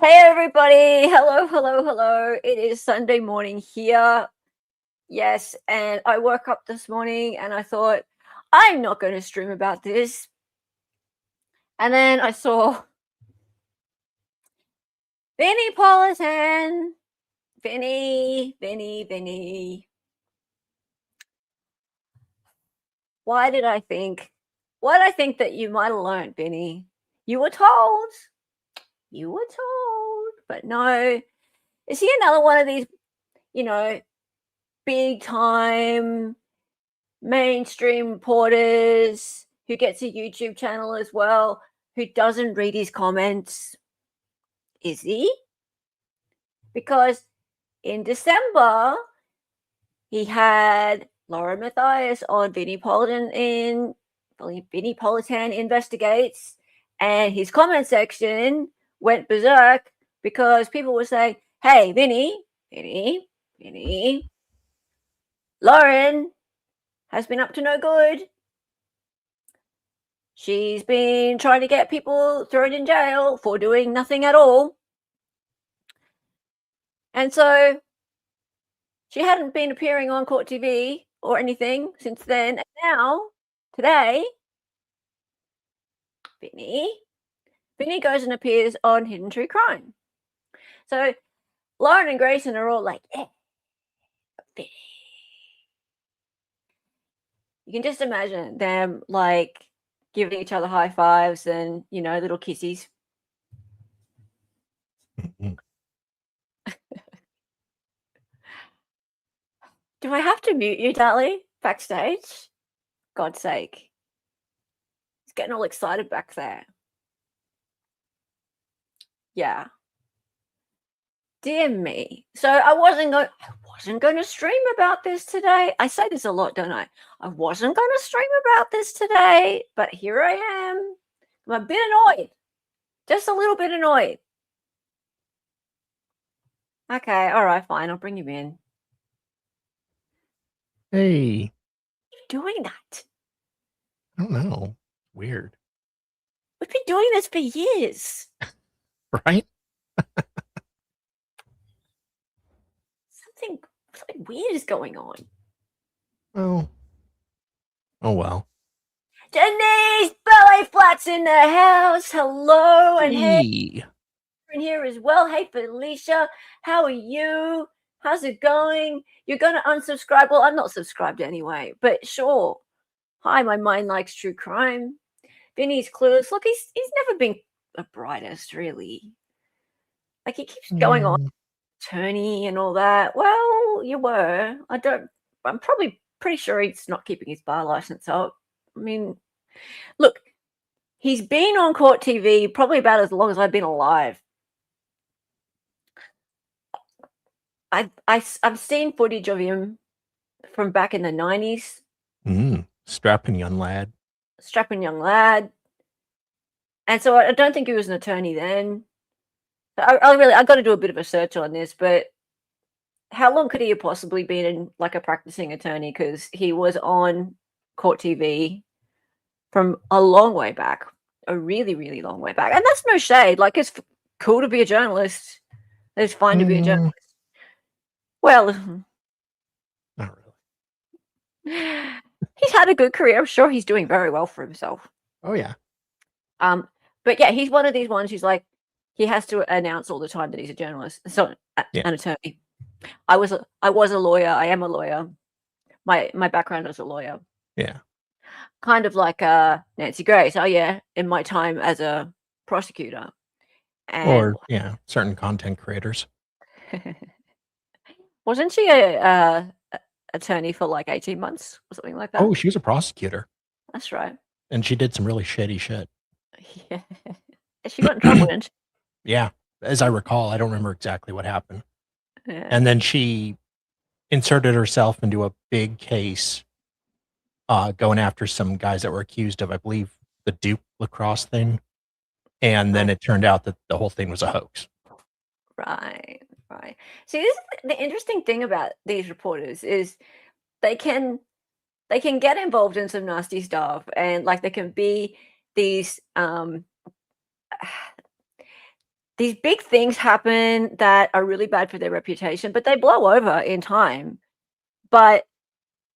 Hey everybody! Hello, hello, hello. It is Sunday morning here. Yes, and I woke up this morning and I thought, I'm not going to stream about this. And then I saw Vinnie Politan. Vinnie. Why did I think that you might have learned, Vinnie? You were told. But no. Is he another one of these, big time mainstream reporters who gets a YouTube channel as well, who doesn't read his comments? Is he? Because in December, he had Lauren Matthias on Vinnie Politan Investigates, and his comment section went berserk because people were saying, hey, Vinnie, Lauren has been up to no good. She's been trying to get people thrown in jail for doing nothing at all. And so she hadn't been appearing on court TV or anything since then. And now, today, Vinnie goes and appears on Hidden True Crime. So Lauren and Grayson are all like, yeah, Vinnie. You can just imagine them like giving each other high fives and, little kissies. Do I have to mute you, Dally, backstage? God's sake. He's getting all excited back there. Yeah. Dear me. So I wasn't going to stream about this today. I say this a lot, don't I? I wasn't going to stream about this today, but here I am. I'm a bit annoyed. Just a little bit annoyed. Okay, all right, fine. I'll bring you in. Hey. Doing that? I don't know. Weird. We've been doing this for years. Right? Something weird is going on. Oh well. Denise Ballet Flats in the house. Hello, and hey, in here as well. Hey, Felicia, how are you? How's it going? You're going to unsubscribe? Well, I'm not subscribed anyway, but sure. Hi, my mind likes true crime. Vinny's clueless. Look, he's never been the brightest, really. Like, he keeps going on attorney and all that. Well, you were. I'm probably pretty sure he's not keeping his bar license up. I mean, look, he's been on court TV probably about as long as I've been alive. I've seen footage of him from back in the 90s. Strapping young lad. And so I don't think he was an attorney then. I got to do a bit of a search on this, but how long could he have possibly been in like a practicing attorney? Because he was on court TV from a long way back, a really, really long way back. And that's no shade. Like, it's cool to be a journalist. It's fine to be a journalist. Well, not really. He's had a good career. I'm sure he's doing very well for himself. Oh yeah. But yeah, he's one of these ones who's like, he has to announce all the time that he's a journalist, so an attorney. I was a lawyer. I am a lawyer. My background as a lawyer. Yeah. Kind of like Nancy Grace. Oh yeah, in my time as a prosecutor. Or certain content creators. Wasn't she a attorney for like 18 months or something like that? Oh, she was a prosecutor. That's right. And she did some really shitty shit. Yeah. She got in trouble, didn't she? Yeah. As I recall, I don't remember exactly what happened. Yeah. And then she inserted herself into a big case going after some guys that were accused of, I believe, the Duke lacrosse thing. And then it turned out that the whole thing was a hoax. Right. See, this is the interesting thing about these reporters is they can get involved in some nasty stuff, and like they can be these these big things happen that are really bad for their reputation, but they blow over in time. But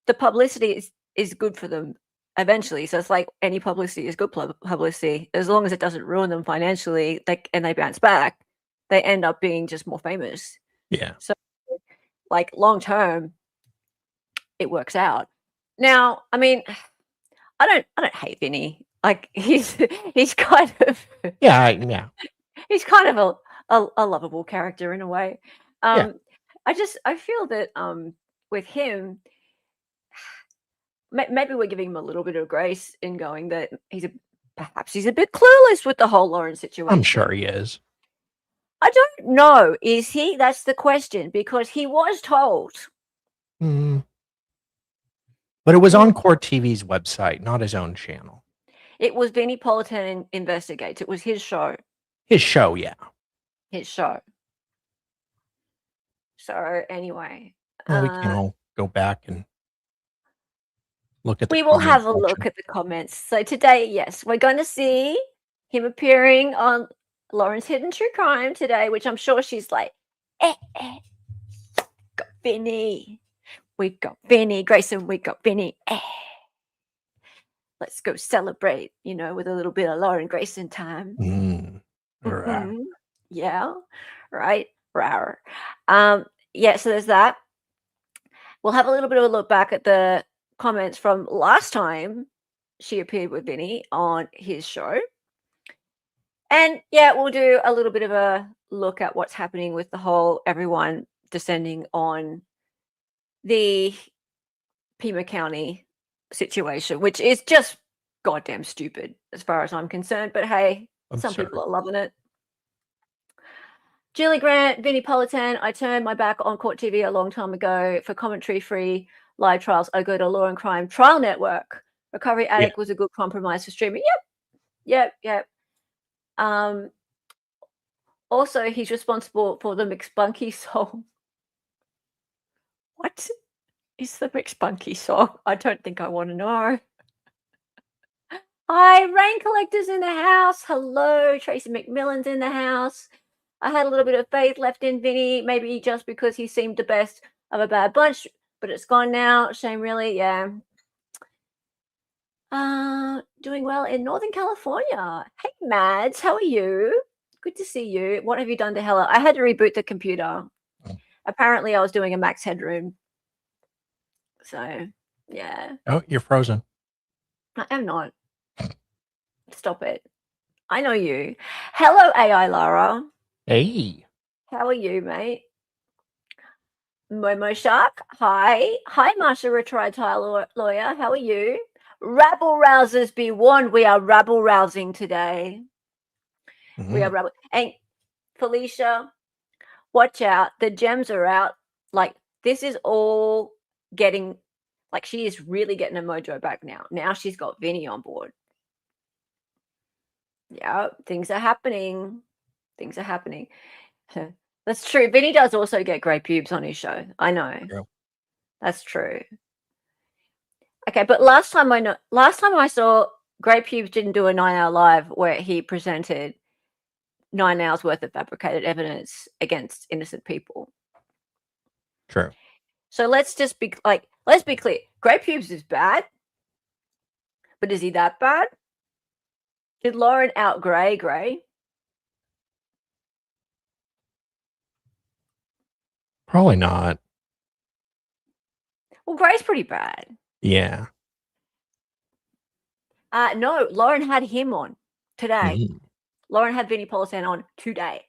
the publicity is good for them eventually. So it's like any publicity is good publicity as long as it doesn't ruin them financially. And they bounce back, they end up being just more famous. Yeah. So, like long term, it works out. Now, I mean, I don't hate Vinnie. Like he's kind of Yeah. he's kind of a lovable character in a way. Yeah. I feel that with him, maybe we're giving him a little bit of grace in going that perhaps he's a bit clueless with the whole Lauren situation. I'm sure he is. I don't know. Is he? That's the question, because he was told. Mm. But it was on Court TV's website, not his own channel. It was Vinnie Politan Investigates. It was his show. His show, yeah. His show. So anyway, well, we can all go back and look at. We will have a look at the comments. So today, yes, we're going to see him appearing on Lauren's Hidden True Crime today, which I'm sure she's like, got Vinnie. We've got Vinnie. Grayson, we got Vinnie. Let's go celebrate, with a little bit of Lauren Grayson time. Mm-hmm. Yeah, right. Rawr. Yeah, so there's that. We'll have a little bit of a look back at the comments from last time she appeared with Vinnie on his show. And yeah, we'll do a little bit of a look at what's happening with the whole everyone descending on the Pima County situation, which is just goddamn stupid as far as I'm concerned. But hey, some people are loving it. Julie Grant, Vinnie Politan, I turned my back on Court TV a long time ago for commentary-free live trials. I go to Law and Crime Trial Network. Recovery Addict was a good compromise for streaming. Yep. Also, he's responsible for the McSpunky song. What is the McSpunky song? I don't think I want to know. Hi, Rain Collector's in the house. Hello, Tracy McMillan's in the house. I had a little bit of faith left in Vinnie, maybe just because he seemed the best of a bad bunch, but it's gone now. Shame, really. Yeah. Doing well in Northern California. Hey, Mads, how are you? Good to see you. What have you done to Hella? I had to reboot the computer. Apparently, I was doing a max headroom. So, yeah. Oh, you're frozen. I am not. Stop it. I know you. Hello, AI Lara. Hey. How are you, mate? Momo Shark. Hi. Hi, Marsha, retired trial lawyer. How are you? Rabble rousers be warned. We are rabble rousing today. Mm-hmm. We are rabble. And Felicia, watch out. The gems are out. Like, this is all getting, like, she is really getting her mojo back now. Now she's got Vinnie on board. Yeah, things are happening. Things are happening. That's true. Vinnie does also get grey pubes on his show. I know. True. That's true. Okay, but last time I saw Grey Pubes didn't do a 9-hour live where he presented 9 hours worth of fabricated evidence against innocent people. True. So let's be clear. Grey Pubes is bad, but is he that bad? Did Lauren out Grey? Probably not. Well, Gray's pretty bad. Yeah. No, Lauren had him on today. Mm-hmm. Lauren had Vinnie Politan on today.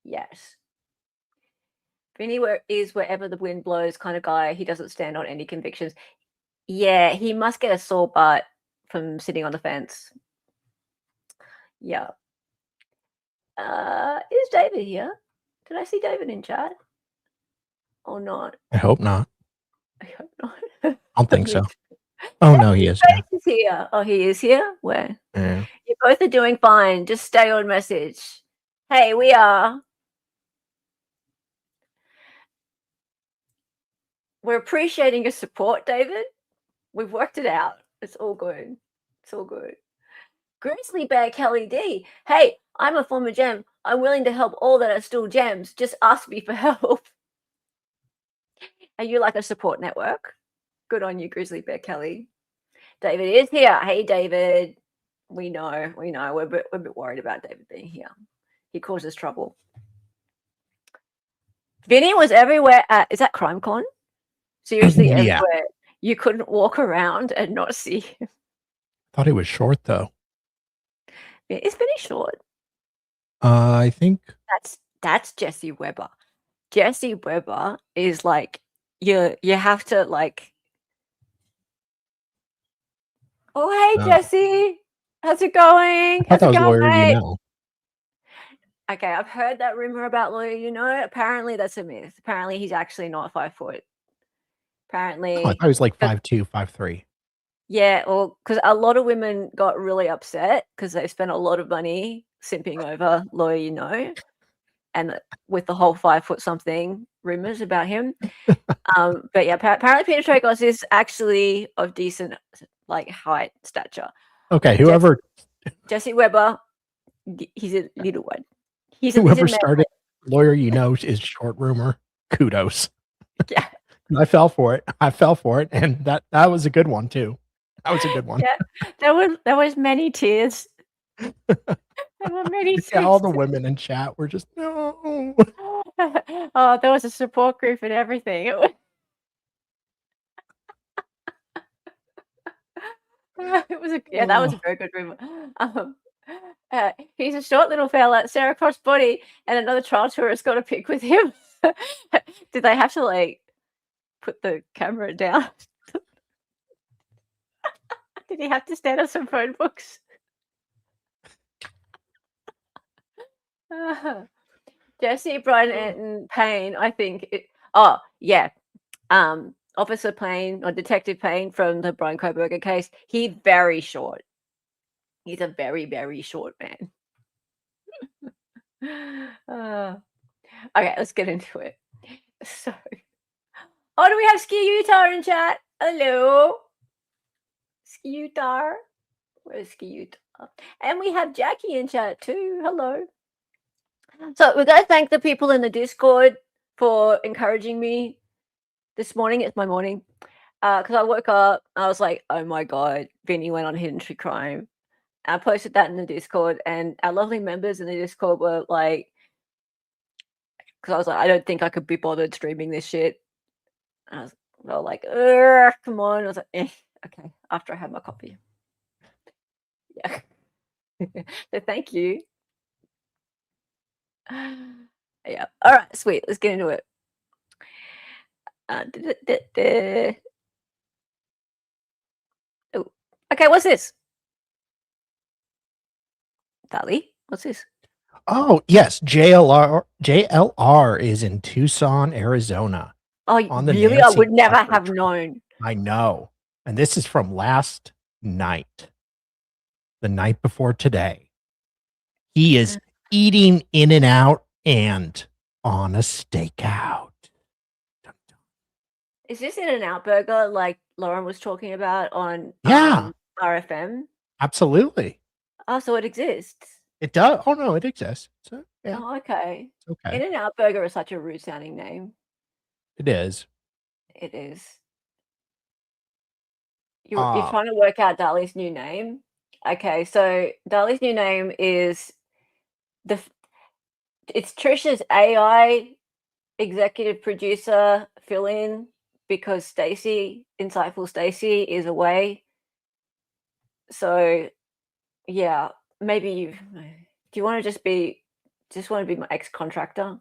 Yes. Vinnie is wherever the wind blows kind of guy. He doesn't stand on any convictions. Yeah, he must get a sore butt from sitting on the fence. Yeah. Is David here? Did I see David in chat? Or not? I hope not. I hope not. I don't think so. Oh, no, he is. He's here. Oh, he is here? Where? Yeah. You both are doing fine. Just stay on message. Hey, we are. We're appreciating your support, David. We've worked it out. It's all good. It's all good. Grizzly Bear Kelly D. Hey, I'm a former gem. I'm willing to help all that are still gems. Just ask me for help. Are you like a support network? Good on you, Grizzly Bear Kelly. David is here. Hey, David. We know. We're a bit worried about David being here. He causes trouble. Vinnie was everywhere is that CrimeCon? Seriously, Yeah. everywhere. You couldn't walk around and not see him. Thought he was short though. Is Vinnie short? I think that's Jesse Weber. Jesse Weber is like you have to like. Oh, hey, Jesse. How's it going? I thought that was Lawyer You Know. Okay, I've heard that rumor about Lawyer You Know. Apparently, that's a myth. Apparently, he's actually not 5 foot. Apparently, I thought he was like 5'2", 5'3". Yeah, well, because a lot of women got really upset because they spent a lot of money simping over Lawyer You Know, and with the whole 5 foot something rumors about him. But yeah, apparently Peter Tragos is actually of decent like height, stature. Okay, whoever Jesse Weber, he's a little one. Whoever started Lawyer You Know is short rumor. Kudos. Yeah. I fell for it, and that was a good one too. That was a good one. Yeah, there was many tears. There were many tears. Yeah, all the women in chat were just no. Oh, there was a support group and everything. It was that was a very good rumor. He's a short little fella, Sarah Crossbody, and another trial tourist got a pic with him. Did they have to like put the camera down? Did he have to stand on some phone books? Jesse, Brian, and Payne, I think. Officer Payne or Detective Payne from the Brian Koberger case. He's very short. He's a very, very short man. Okay, let's get into it. So, do we have Ski-Utar in chat? Hello, Ski-Utar. Where's Ski-Utar? And we have Jackie in chat too. Hello. So we're going to thank the people in the Discord for encouraging me this morning. It's my morning. Because I woke up, I was like, oh my God, Vinnie went on Hidden True Crime. I posted that in the Discord, and our lovely members in the Discord were like, because I was like, I don't think I could be bothered streaming this shit. They were like, come on. I was like, okay, after I have my coffee. Yeah. So thank you. Yeah. All right, sweet. Let's get into it. Oh, okay. What's this? Dali, what's this? Oh yes, JLR is in Tucson, Arizona. Oh, really? I would never have known. I know, and this is from last night, the night before today. He is eating In-N-Out and on a stakeout. Is this In-N-Out burger like Lauren was talking about on RFM? Absolutely. Oh, so it exists. It does. Oh no, it exists. So, yeah. Oh, okay. It's okay. In-N-Out burger is such a rude sounding name. It is. It is. You're trying to work out Dali's new name. Okay, so Dali's new name is it's Trisha's AI executive producer fill-in because Insightful Stacy is away. So yeah, maybe do you want to just want to be my ex-contractor?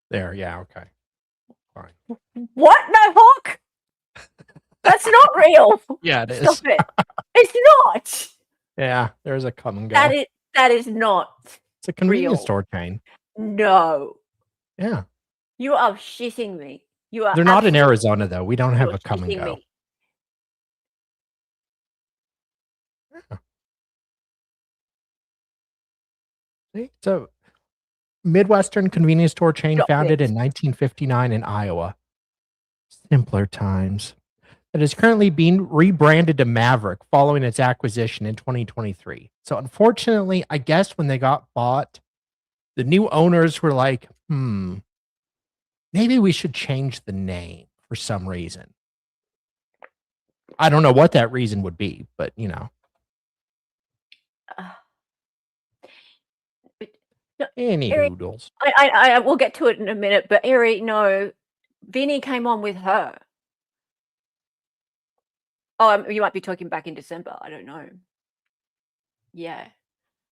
There, yeah, okay. Fine. What? No, Hawk? That's not real. Yeah, it is. Stop it. It's not. Yeah, there's a come and go. That is not. It's a convenience store chain. No. Yeah. You are shitting me. You are. They're not in Arizona though. We don't have a come and go. Yeah. See? So Midwestern convenience store chain founded in 1959 in Iowa. Simpler times. that is currently being rebranded to Maverick following its acquisition in 2023. So unfortunately, I guess when they got bought, the new owners were like, maybe we should change the name for some reason. I don't know what that reason would be, but you know. Any Eric, hoodles. I will get to it in a minute, but Eric, no, Vinnie came on with her. Oh, you might be talking back in December. I don't know. Yeah.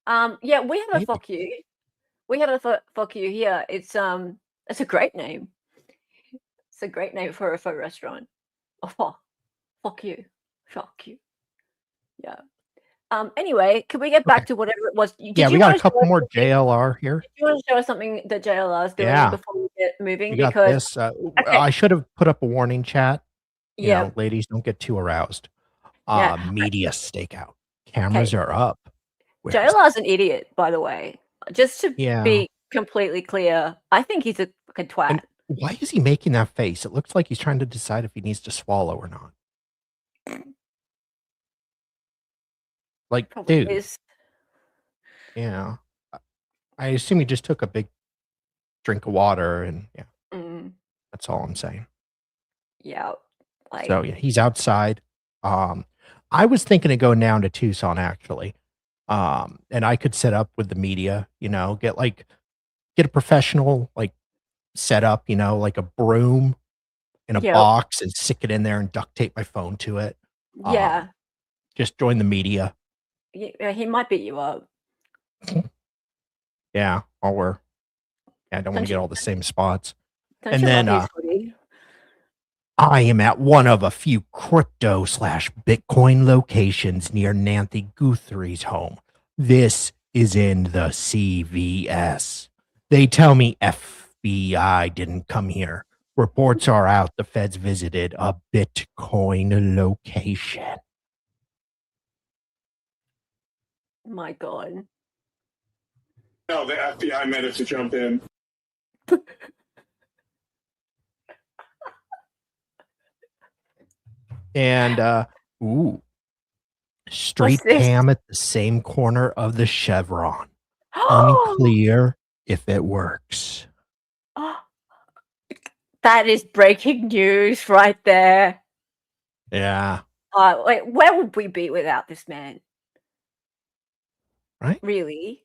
Yeah, we have a Maybe. fuck you. We have a fuck you here. It's a great name. It's a great name for a restaurant. Oh, fuck you. Fuck you. Yeah. Anyway, can we get back to whatever it was? Yeah, we got a couple more JLR here. Did you want to show us something that JLR is doing Yeah. before we get moving? We got Because this. I should have put up a warning chat. You yeah, know, ladies, don't get too aroused. yeah. Media stakeout. Cameras are up. JLR's an idiot, by the way. Just to Yeah. be completely clear, I think he's a fucking twat. And why is he making that face? It looks like he's trying to decide if he needs to swallow or not. Like, Probably dude. is. Yeah. I assume he just took a big drink of water and yeah. That's all I'm saying. Yeah. Like, so yeah, he's outside. I was thinking of going down to Tucson actually. And I could set up with the media, you know, get a professional like setup, you know, like a broom in a box and stick it in there and duct tape my phone to it. Yeah. Just join the media. He might beat you up. Yeah, I don't want to get all the same spots. And then I am at one of a few crypto/Bitcoin locations near Nancy Guthrie's home. This is in the CVS. They tell me FBI didn't come here. Reports are out the feds visited a Bitcoin location. My God. No, the FBI managed to jump in. And street cam at the same corner of the Chevron. Unclear if it works. That is breaking news right there. Yeah. Wait, where would we be without this man? Right? Really?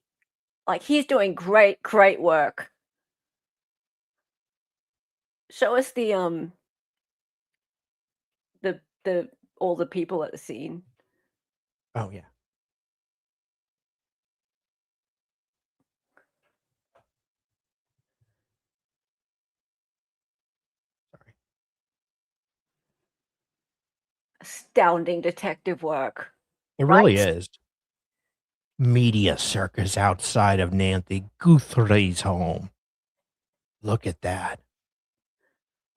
Like, he's doing great work. Show us the all the people at the scene. Oh yeah. Sorry. Astounding detective work. It really is. Media circus outside of Nancy Guthrie's home. Look at that.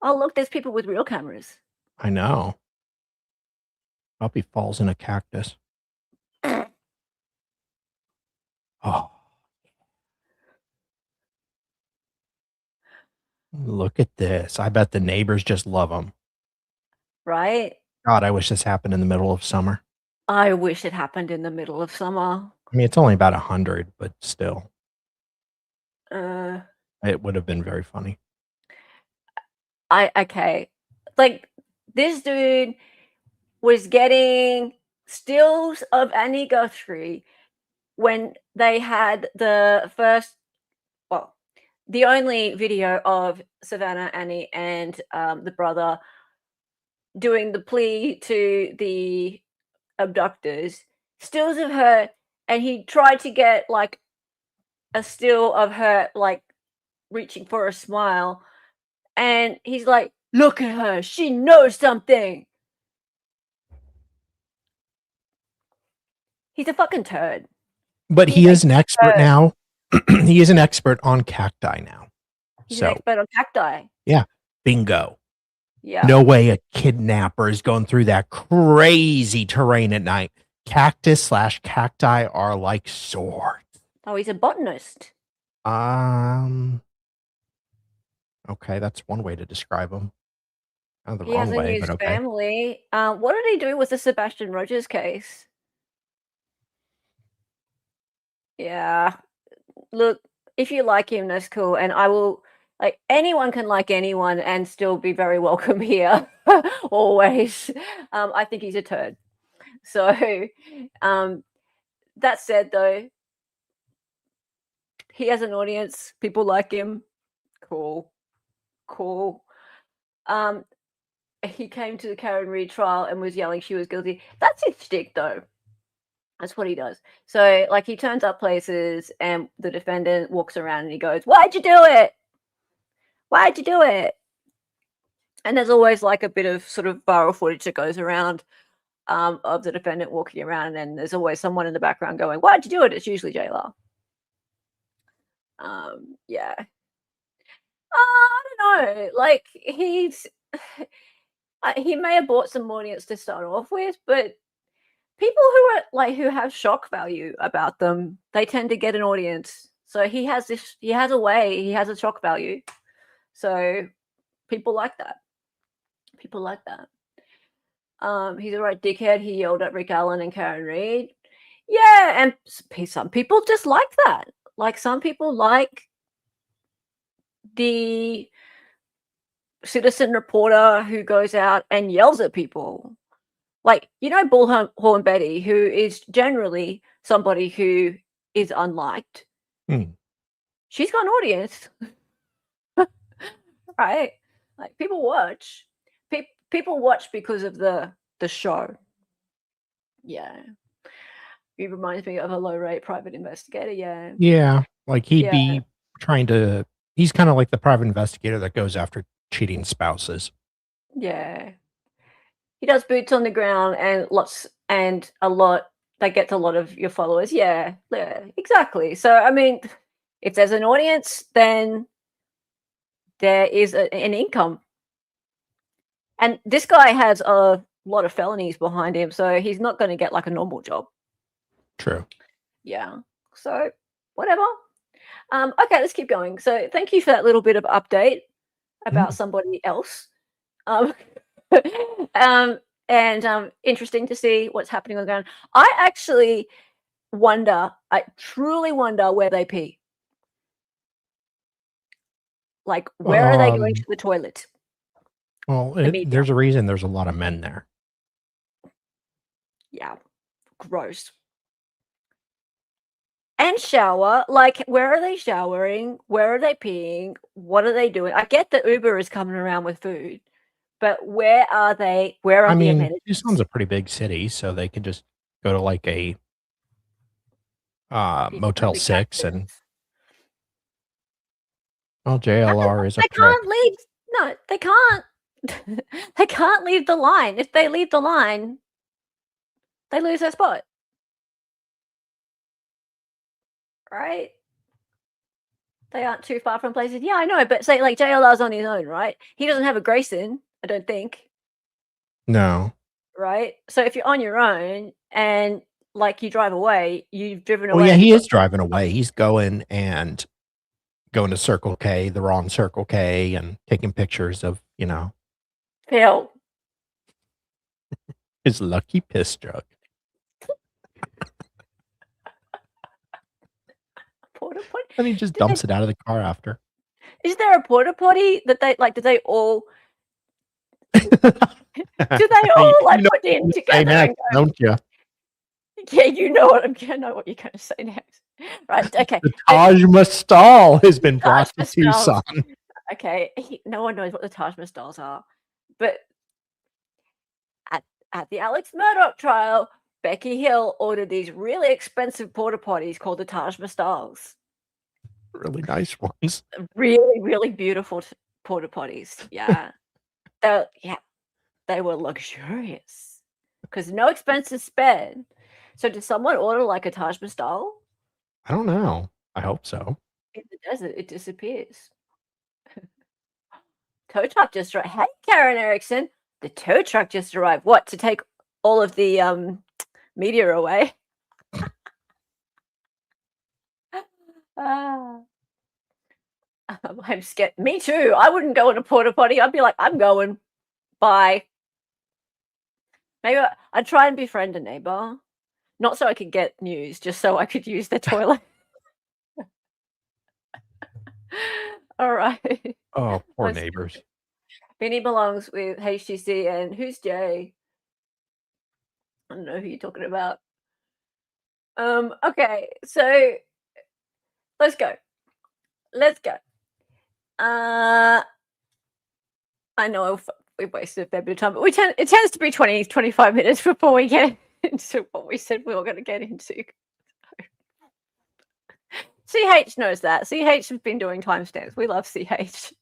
Oh, look, there's people with real cameras. I know. Puppy falls in a cactus. Oh. Look at this. I bet the neighbors just love them. Right? God, I wish this happened in the middle of summer. I wish it happened in the middle of summer. I mean, it's only about 100, but still. It would have been very funny. Okay. Like, this dude was getting stills of Annie Guthrie when they had the only video of Savannah, Annie, and the brother doing the plea to the abductors, stills of her, and he tried to get like a still of her like reaching for a smile, and he's like, look at her, she knows something. He's a fucking turd. But he is an expert now. He is an expert on cacti now. He's an expert on cacti. Yeah. Bingo. Yeah. No way a kidnapper is going through that crazy terrain at night. Cactus/cacti are like swords. Oh, he's a botanist. Okay, that's one way to describe him. Not the He has wrong a way, new but okay. family. What did he do with the Sebastian Rogers case? Yeah. Look, if you like him, that's cool. And I will, like, anyone can like anyone and still be very welcome here. Always. I think he's a turd. So, that said, though, he has an audience. People like him. Cool. Cool. He came to the Karen Reed trial and was yelling she was guilty. That's his shtick, though. That's what he does. So, like, he turns up places and the defendant walks around and he goes, "Why'd you do it? Why'd you do it?" And there's always like a bit of sort of viral footage that goes around of the defendant walking around, and there's always someone in the background going, "Why'd you do it?" It's usually JLR. Yeah. I don't know. Like, he's he may have bought some audience to start off with, but people who are like who have shock value about them, they tend to get an audience. So he has a way, he has a shock value. So people like that. People like that. He's a right dickhead. He yelled at Rick Allen and Karen Reed. Yeah, and some people just like that. Like, some people like the citizen reporter who goes out and yells at people. Like, Bullhorn Betty, who is generally somebody who is unliked. She's got an audience. Right? Like, people watch. People watch because of the show. Yeah. He reminds me of a low-rate private investigator, yeah. Yeah, like he's kind of like the private investigator that goes after cheating spouses. Yeah. He does boots on the ground and that gets a lot of your followers. Yeah, exactly. So, I mean, if there's an audience, then there is an income. And this guy has a lot of felonies behind him, so he's not going to get like a normal job. True. Yeah. So, whatever. Okay, let's keep going. So, thank you for that little bit of update about somebody else. And interesting to see what's happening on the ground. I truly wonder where they pee. Like, where are they going to the toilet? Well, there's a reason there's a lot of men there. Yeah, gross. And shower, like, where are they showering? Where are they peeing? What are they doing? I get that Uber is coming around with food, but where are they? Where are the amenities? Tucson's a pretty big city, so they could just go to like a Motel 6 and JLR is a trick. Can't leave. No, they can't. They can't leave the line. If they leave the line, they lose their spot. Right? They aren't too far from places. Yeah, I know, but say like JLR's on his own, right? He doesn't have a Grayson, I don't think. No. Right? So if you're on your own and like you drive away, you've driven away. Well, yeah, he is driving away. He's going to Circle K, the wrong Circle K, and taking pictures of, Phil. His lucky piss jug. Porta potty? And he just dumps it out of the car after. Is there a porta potty that they like? Do they all? Do they all put in together? Next, don't you? Yeah, you know what I know what you're going to say next. Right? Okay. The Taj Mahal has been brought to Tucson. Okay, no one knows what the Taj Mahals are, but at the Alex Murdoch trial, Becky Hill ordered these really expensive porta potties called the Taj Mahals. Really nice ones. Really, really beautiful porta potties. Yeah. They were luxurious because no expenses spared. So did someone order like a Taj Mahal? I don't know. I hope so. In the desert, it disappears. Tow truck just arrived. Hey, Karen Erickson. The tow truck just arrived. What, to take all of the media away? I'm scared. Me too. I wouldn't go in a porta potty. I'd be like, I'm going. Bye. Maybe I'd try and befriend a neighbor. Not so I could get news, just so I could use their toilet. All right. Oh, poor Let's- neighbors. Vinnie belongs with HTC, and who's Jay? I don't know who you're talking about. Okay, so let's go. I know we've wasted a fair bit of time, but it tends to be 20, 25 minutes before we get into what we said we were going to get into. CH knows that. CH has been doing timestamps. We love CH.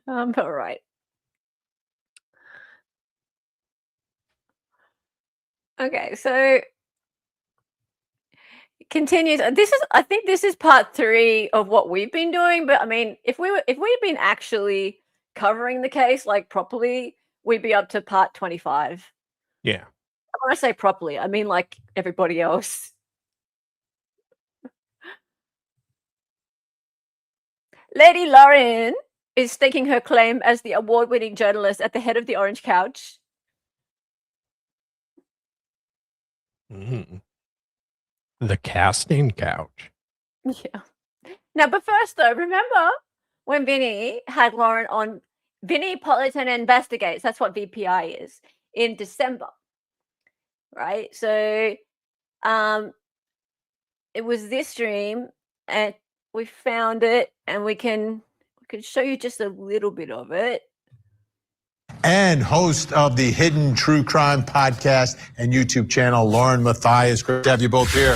All right. Okay, so continues. I think this is part 3 of what we've been doing, but I mean, if we'd been actually covering the case like properly, we'd be up to part 25. Yeah. When I say properly, I mean like everybody else. Lady Lauren is staking her claim as the award-winning journalist at the head of the Orange Couch. Mm-hmm. The casting couch. Yeah. Now, but first though, remember when Vinnie had Lauren on Vinnie Politan Investigates, that's what VPI is, in December. Right? So it was this stream, and we found it, and we can show you just a little bit of it. And host of the Hidden True Crime podcast and YouTube channel, Lauren Matthias. Great to have you both here.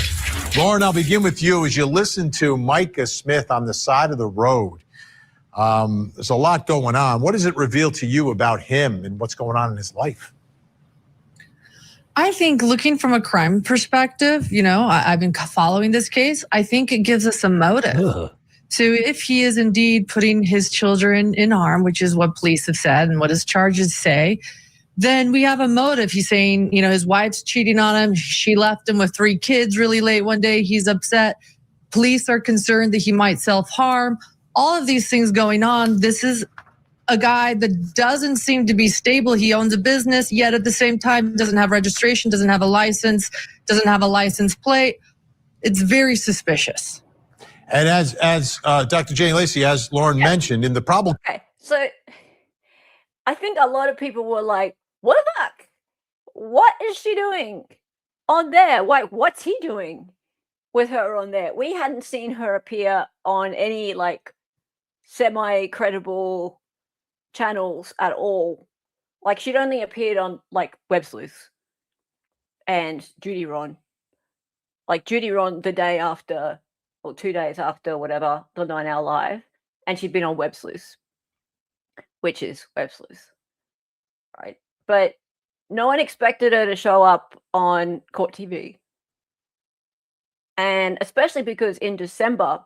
Lauren, I'll begin with you. As you listen to Micah Smith on the side of the road, there's a lot going on. What does it reveal to you about him and what's going on in his life? I think looking from a crime perspective, I've been following this case. I think it gives us a motive. Ugh. So if he is indeed putting his children in harm, which is what police have said and what his charges say, then we have a motive. He's saying, his wife's cheating on him. She left him with 3 kids really late one day. He's upset. Police are concerned that he might self-harm. All of these things going on. This is a guy that doesn't seem to be stable. He owns a business, yet at the same time doesn't have registration, doesn't have a license, doesn't have a license plate. It's very suspicious. And as Dr. Jane Lacey, as Lauren mentioned, in the problem. Okay, so I think a lot of people were like, what the fuck? What is she doing on there? Like, what's he doing with her on there? We hadn't seen her appear on any like semi-credible channels at all. Like, she'd only appeared on like Web Sleuth and Judy Ron. Like Judy Ron the day after, or 2 days after, whatever, the 9 Hour Live, and she'd been on Web Sleuth, which is Web Sleuth, right? But no one expected her to show up on Court TV. And especially because in December,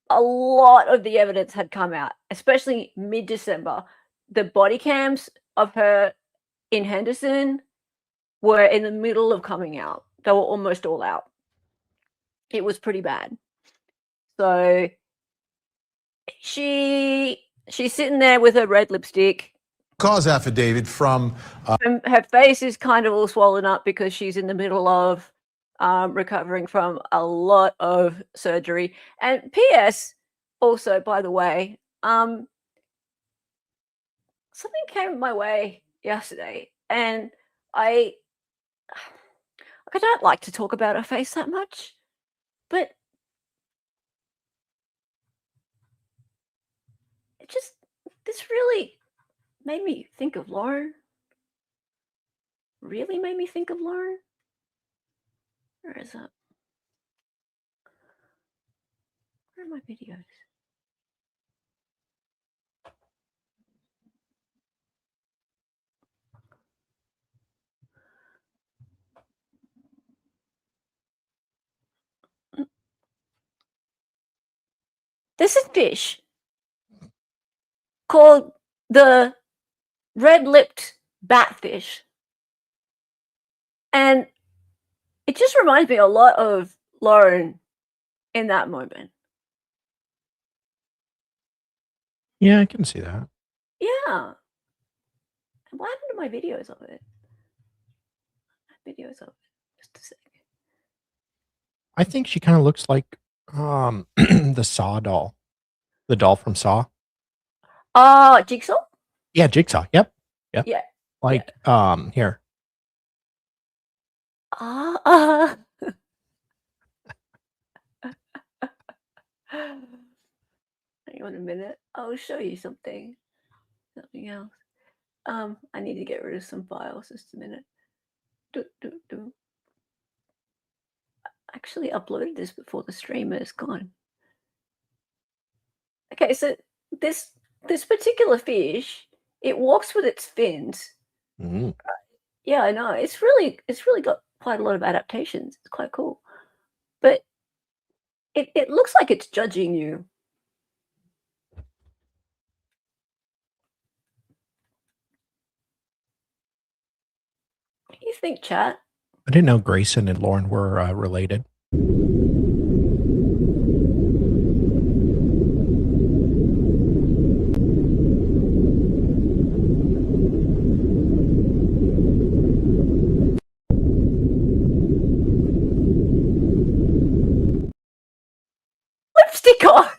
a lot of the evidence had come out, especially mid-December. The body cams of her in Henderson were in the middle of coming out. They were almost all out. It was pretty bad. So she's sitting there with her red lipstick. Cause affidavit from Her face is kind of all swollen up because she's in the middle of recovering from a lot of surgery. And P.S. also, by the way, something came my way yesterday, and I don't like to talk about her face that much, but this really made me think of Lauren. Really made me think of Lauren. Where is that? Where are my videos? This is fish called the red-lipped batfish. And it just reminds me a lot of Lauren in that moment. Yeah, I can see that. Yeah. What happened to my videos of it? Videos of it. Just a sec. I think she kind of looks like the Saw doll, the doll from Saw. Jigsaw? Yeah, Jigsaw. Yep. Yep. Yeah. Like here. Hang on a minute. I'll show you something. Something else. I need to get rid of some files. Just a minute. I actually uploaded this before the streamer is gone. Okay, so this particular fish, it walks with its fins. Mm. Yeah, I know. It's really got quite a lot of adaptations. It's quite cool. But it looks like it's judging you. What do you think, chat? I didn't know Grayson and Lauren were related. Lipstick on!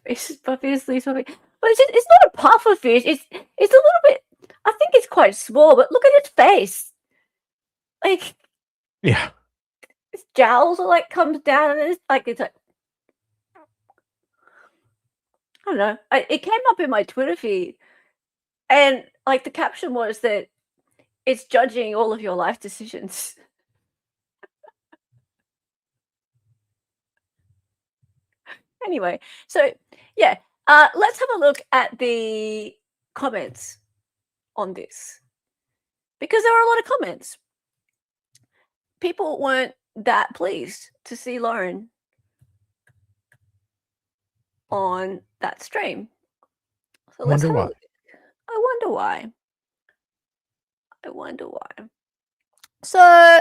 It's obviously something, but it's not a puffer fish. It's a little bit. I think it's quite small, but look at its face. Like, Yeah. its jowls are like comes down, and it's like I don't know. It came up in my Twitter feed, and like the caption was that it's judging all of your life decisions. Anyway, so yeah, let's have a look at the comments on this, because there are a lot of comments. People weren't that pleased to see Lauren on that stream. So let's have a look. I wonder why. So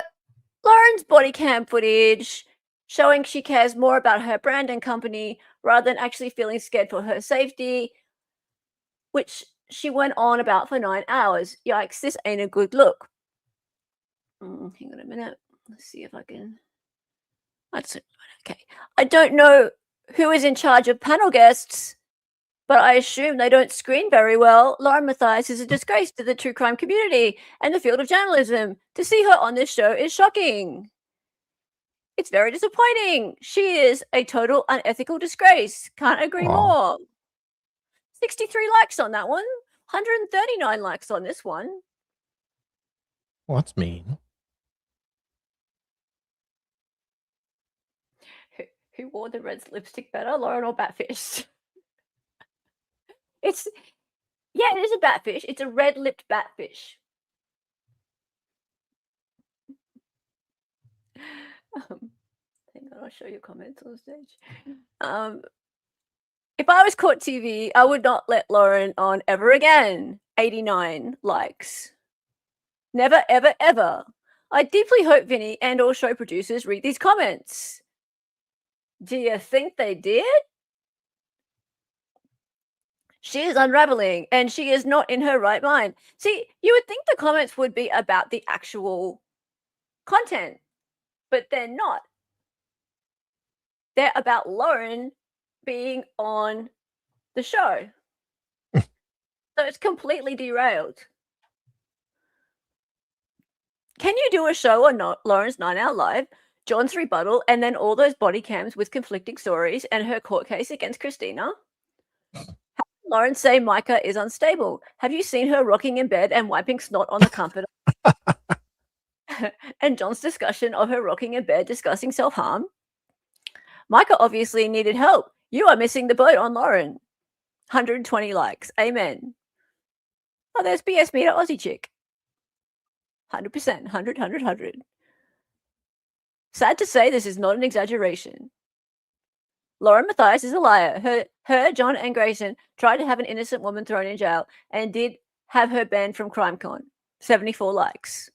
Lauren's body cam footage showing she cares more about her brand and company rather than actually feeling scared for her safety, which she went on about for 9 hours. Yikes, this ain't a good look. Hang on a minute. Let's see if I can. That's okay. I don't know who is in charge of panel guests, but I assume they don't screen very well. Lauren Matthias is a disgrace to the true crime community and the field of journalism. To see her on this show is shocking. It's very disappointing. She is a total unethical disgrace. Can't agree more. 63 likes on that one. 139 likes on this one. Well, that's mean. Who wore the red lipstick better, Lauren or Batfish? It is a batfish. It's a red-lipped batfish. Hang on, I'll show you comments on stage. If I was caught TV, I would not let Lauren on ever again. 89 likes. Never, ever, ever. I deeply hope Vinnie and all show producers read these comments. Do you think they did? She is unraveling and she is not in her right mind. See, you would think the comments would be about the actual content, but they're not. They're about Lauren being on the show. So it's completely derailed. Can you do a show on Lauren's 9 Hour Live, John's rebuttal, and then all those body cams with conflicting stories and her court case against Christina? Lauren say Micah is unstable. Have you seen her rocking in bed and wiping snot on the comforter? And John's discussion of her rocking in bed discussing self-harm. Micah obviously needed help. You are missing the boat on Lauren. 120 likes. Amen. Oh, there's BS Meter Aussie chick. 100%. 100. Sad to say, this is not an exaggeration. Lauren Matthias is a liar. Her, John, and Grayson tried to have an innocent woman thrown in jail and did have her banned from CrimeCon. 74 likes.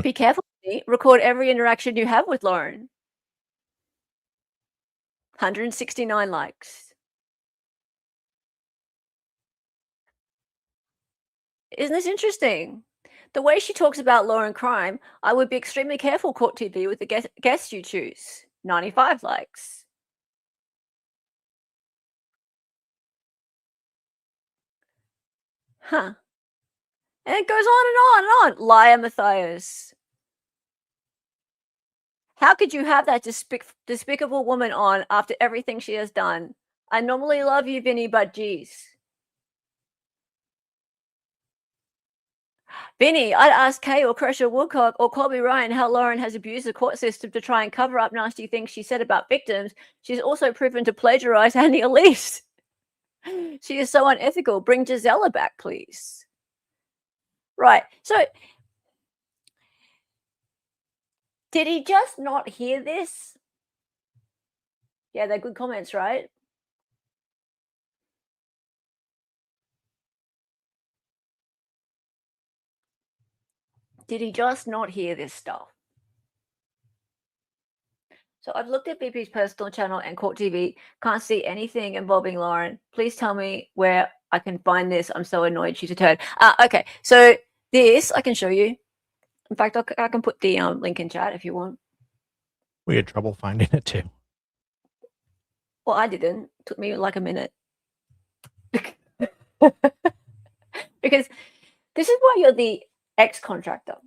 Be careful. Record every interaction you have with Lauren. 169 likes. Isn't this interesting? The way she talks about law and crime, I would be extremely careful, Court TV, with the guests you choose. 95 likes. Huh. And it goes on and on and on. Liar Matthias. How could you have that despicable woman on after everything she has done? I normally love you, Vinnie, but geez. Vinnie, I'd ask Kay or Crusher Woodcock or Colby Ryan how Lauren has abused the court system to try and cover up nasty things she said about victims. She's also proven to plagiarize Annie Elise. She is so unethical. Bring Gisela back, please. Right. So, did he just not hear this? Yeah, they're good comments, right? Did he just not hear this stuff? So I've looked at BP's personal channel and Court TV. Can't see anything involving Lauren. Please tell me where I can find this. I'm so annoyed she's a turd. Okay, so this I can show you. In fact, I can put the link in chat if you want. We had trouble finding it too. Well, I didn't. It took me like a minute. Because this is why you're the ex-contractor.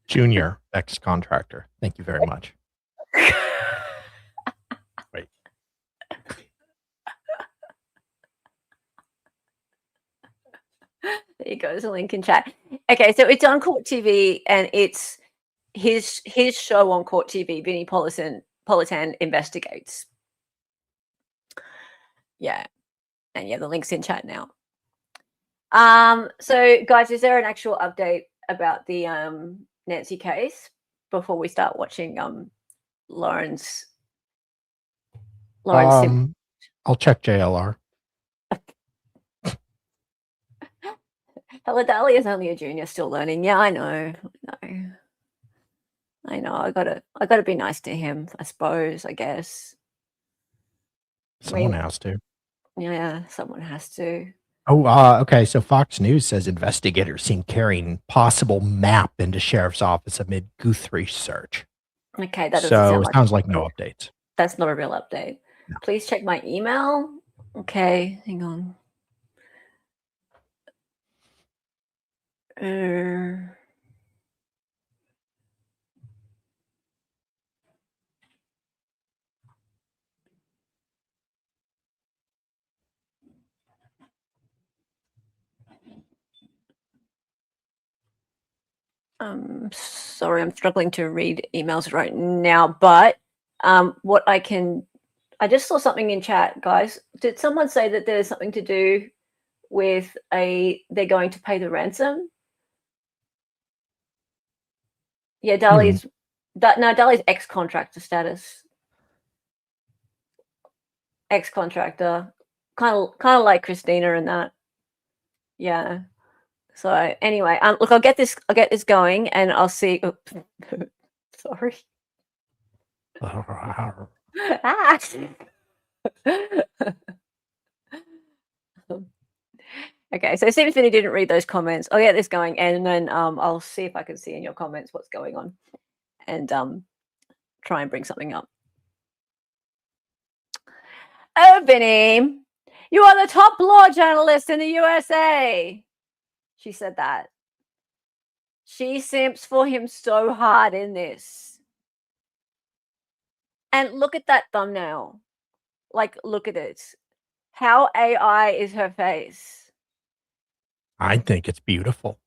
Junior ex-contractor. Thank you very much. Wait. There you go. There's a link in chat. Okay, so it's on Court TV, and it's his show on Court TV. Vinnie Politan Investigates. Yeah, and yeah, the link's in chat now. So guys, is there an actual update about the Nancy case before we start watching Lauren's I'll check JLR. Hella Dali is only a junior, still learning. Yeah, I know. I know. I gotta be nice to him, I suppose, I guess. Someone has to. Yeah, someone has to. Oh, okay. So Fox News says investigators seen carrying possible map into sheriff's office amid Guthrie search. Okay, that doesn't so it sounds like no updates. That's not a real update. No. Please check my email. Okay, hang on. Sorry, I'm struggling to read emails right now, but what I just saw something in chat, guys. Did someone say that there's something to do with they're going to pay the ransom? Yeah, Dali's Dali's ex-contractor status. Ex-contractor, kind of like Christina and that. Yeah. So anyway, look, I'll get this going, and I'll see. Oops. Sorry. Okay, so see if Vinnie didn't read those comments. I'll get this going, and then I'll see if I can see in your comments what's going on, and try and bring something up. Oh, Vinnie, you are the top law journalist in the USA. She said that. She simps for him so hard in this. And look at that thumbnail. Like, look at it. How AI is her face? I think it's beautiful.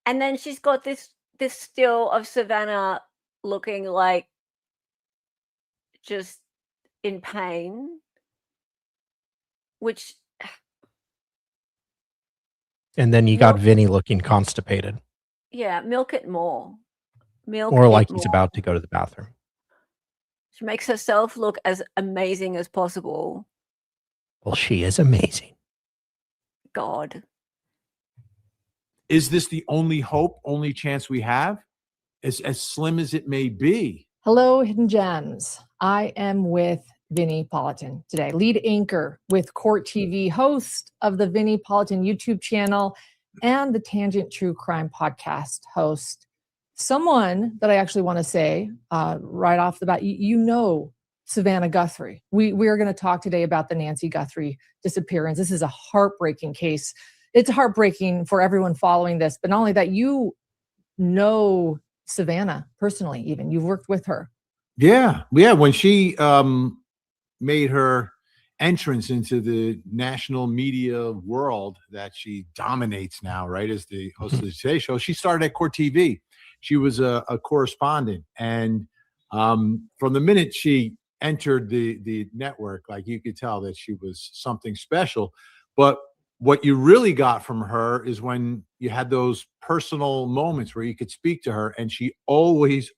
And then she's got this still of Savannah looking like just in pain, which... And then you got Vinnie looking constipated. Yeah, milk it more. Or like he's about to go to the bathroom. She makes herself look as amazing as possible. Well, she is amazing. God. Is this the only hope, only chance we have? As slim as it may be. Hello, Hidden Gems. I am with Vinnie Politan today, lead anchor with Court TV, host of the Vinnie Politan YouTube channel and the Tangent True Crime podcast host. Someone that I actually want to say right off the bat, you know Savannah Guthrie. We are going to talk today about the Nancy Guthrie disappearance. This is a heartbreaking case. It's heartbreaking for everyone following this, but not only that, you know Savannah personally, even you've worked with her. Yeah. When she made her entrance into the national media world that she dominates now, right, as the host of the Today Show, she started at Court TV. She was a correspondent, and from the minute she entered the network, like, you could tell that she was something special. But what you really got from her is when you had those personal moments where you could speak to her, and she always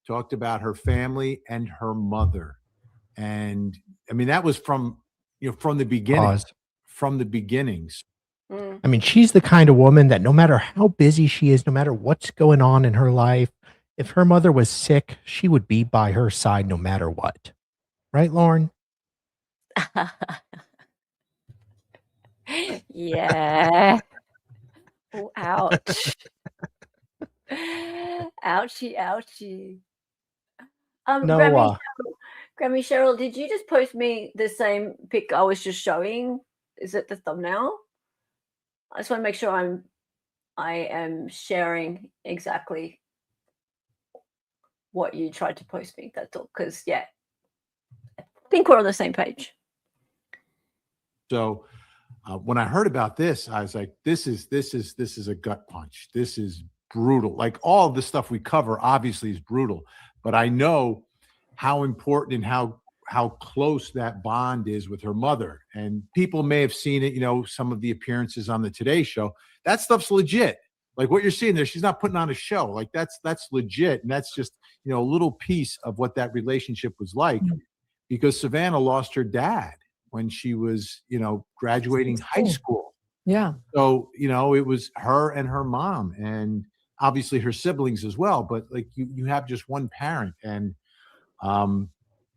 talked about her family and her mother. And I mean, that was from the beginning. Pause. From the beginnings. I mean, she's the kind of woman that no matter how busy she is, no matter what's going on in her life, if her mother was sick, she would be by her side no matter what. Right, Lauren? Yeah. Oh, ouch. Ouchie, ouchie. No, Grammy Cheryl, did you just post me the same pic I was just showing? Is it the thumbnail? I just want to make sure I am sharing exactly what you tried to post me. That's all. Because I think we're on the same page. So when I heard about this, I was like, this is a gut punch. This is brutal. Like, all of the stuff we cover obviously is brutal, but I know how important and how close that bond is with her mother. And people may have seen it, some of the appearances on the Today Show. That stuff's legit. Like, what you're seeing there, she's not putting on a show. Like, that's legit. And that's just, a little piece of what that relationship was like, because Savannah lost her dad when she was, graduating high school. Yeah. So, it was her and her mom, and obviously her siblings as well. But like, you have just one parent, and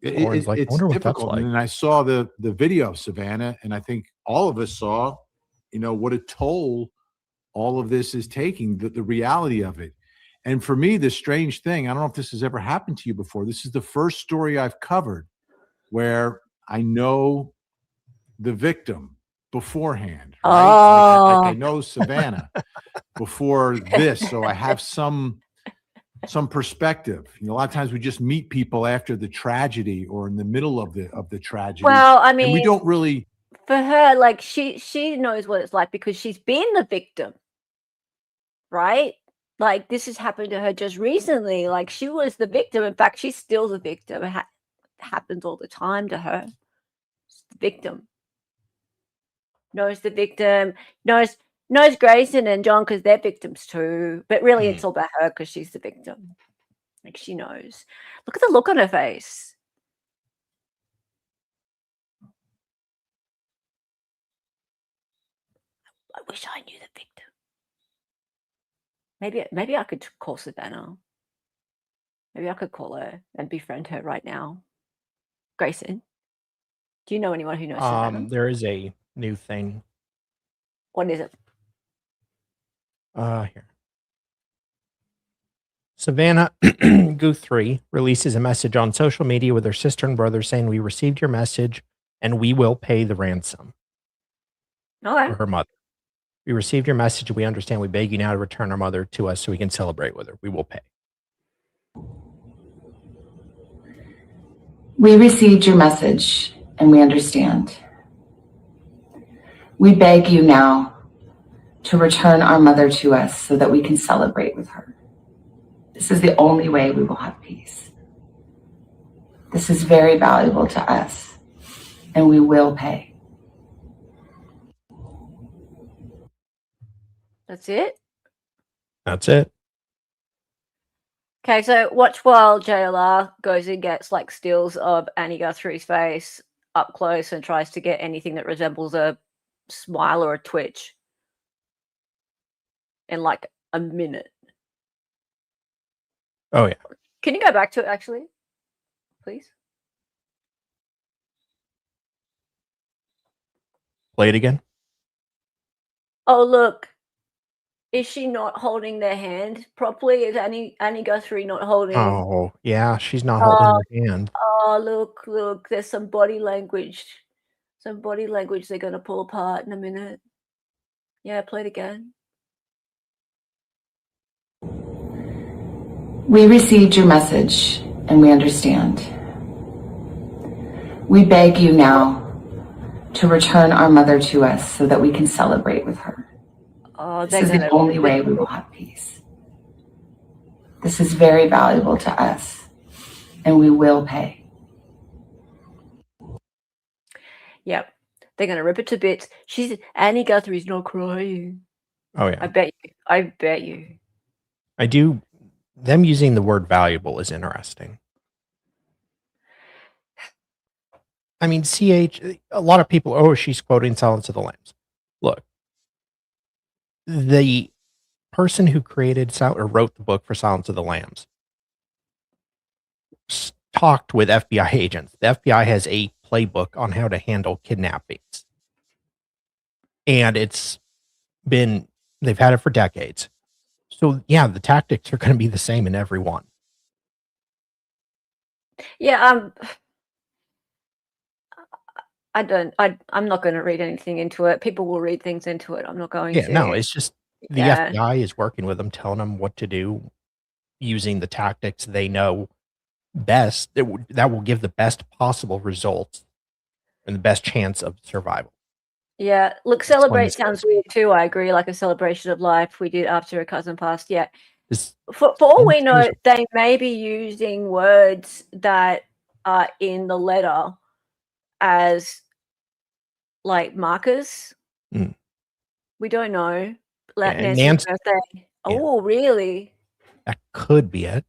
it's difficult. Like. And I saw the video of Savannah, and I think all of us saw, what a toll all of this is taking, the reality of it. And for me, the strange thing, I don't know if this has ever happened to you before. This is the first story I've covered where I know the victim beforehand. Right? Like I know Savannah before this, so I have some perspective. A lot of times we just meet people after the tragedy or in the middle of the tragedy. Well, I mean, and we don't really. For her, like, she knows what it's like because she's been the victim, right? Like, this has happened to her just recently. Like, she was the victim. In fact, she's still the victim. It happens all the time to her. She's the victim. Knows the victim. Knows Grayson and John because they're victims too. But really, it's all about her because she's the victim. Like, she knows. Look at the look on her face. I wish I knew the victim. Maybe I could call Savannah. Maybe I could call her and befriend her right now. Grayson, do you know anyone who knows Savannah? There is a new thing. What is it? Here. Savannah Guthrie releases a message on social media with her sister and brother saying, "We received your message and we will pay the ransom." Okay. For her mother. "We received your message. We understand. We beg you now to return our mother to us so we can celebrate with her. We will pay." We received your message and we understand. We beg you now to return our mother to us so that we can celebrate with her. This is the only way we will have peace. This is very valuable to us, and we will pay. That's it? That's it. Okay, so watch while JLR goes and gets like stills of Annie Guthrie's face up close and tries to get anything that resembles a smile or a twitch in like a minute. Oh yeah. Can you go back to it actually, please? Play it again. Oh look, is she not holding their hand properly? Is Annie Guthrie not holding? Oh yeah, she's not holding her hand. Oh look, there's some body language. Some body language they're gonna pull apart in a minute. Yeah, play it again. We received your message and we understand. We beg you now to return our mother to us so that we can celebrate with her. Oh, This is the only way we will have peace. This is very valuable to us, and we will pay. Yep. They're gonna rip it to bits. Annie Guthrie's not crying. Oh yeah. I bet you. I bet you. I do. Them using the word valuable is interesting. I mean, a lot of people, oh, she's quoting Silence of the Lambs. Look, the person who created or wrote the book for Silence of the Lambs talked with FBI agents. The FBI has a playbook on how to handle kidnappings. And they've had it for decades. So yeah, the tactics are going to be the same in every one. Yeah, I'm not going to read anything into it. People will read things into it. I'm not going to. No, it's just the FBI is working with them, telling them what to do, using the tactics they know best. That will give the best possible results and the best chance of survival. Yeah, look, celebrate sounds weird too. I agree, like a celebration of life we did after a cousin passed. Yeah, for all we know, they may be using words that are in the letter as like markers. We don't know. Nancy's birthday. Oh, really? That could be it.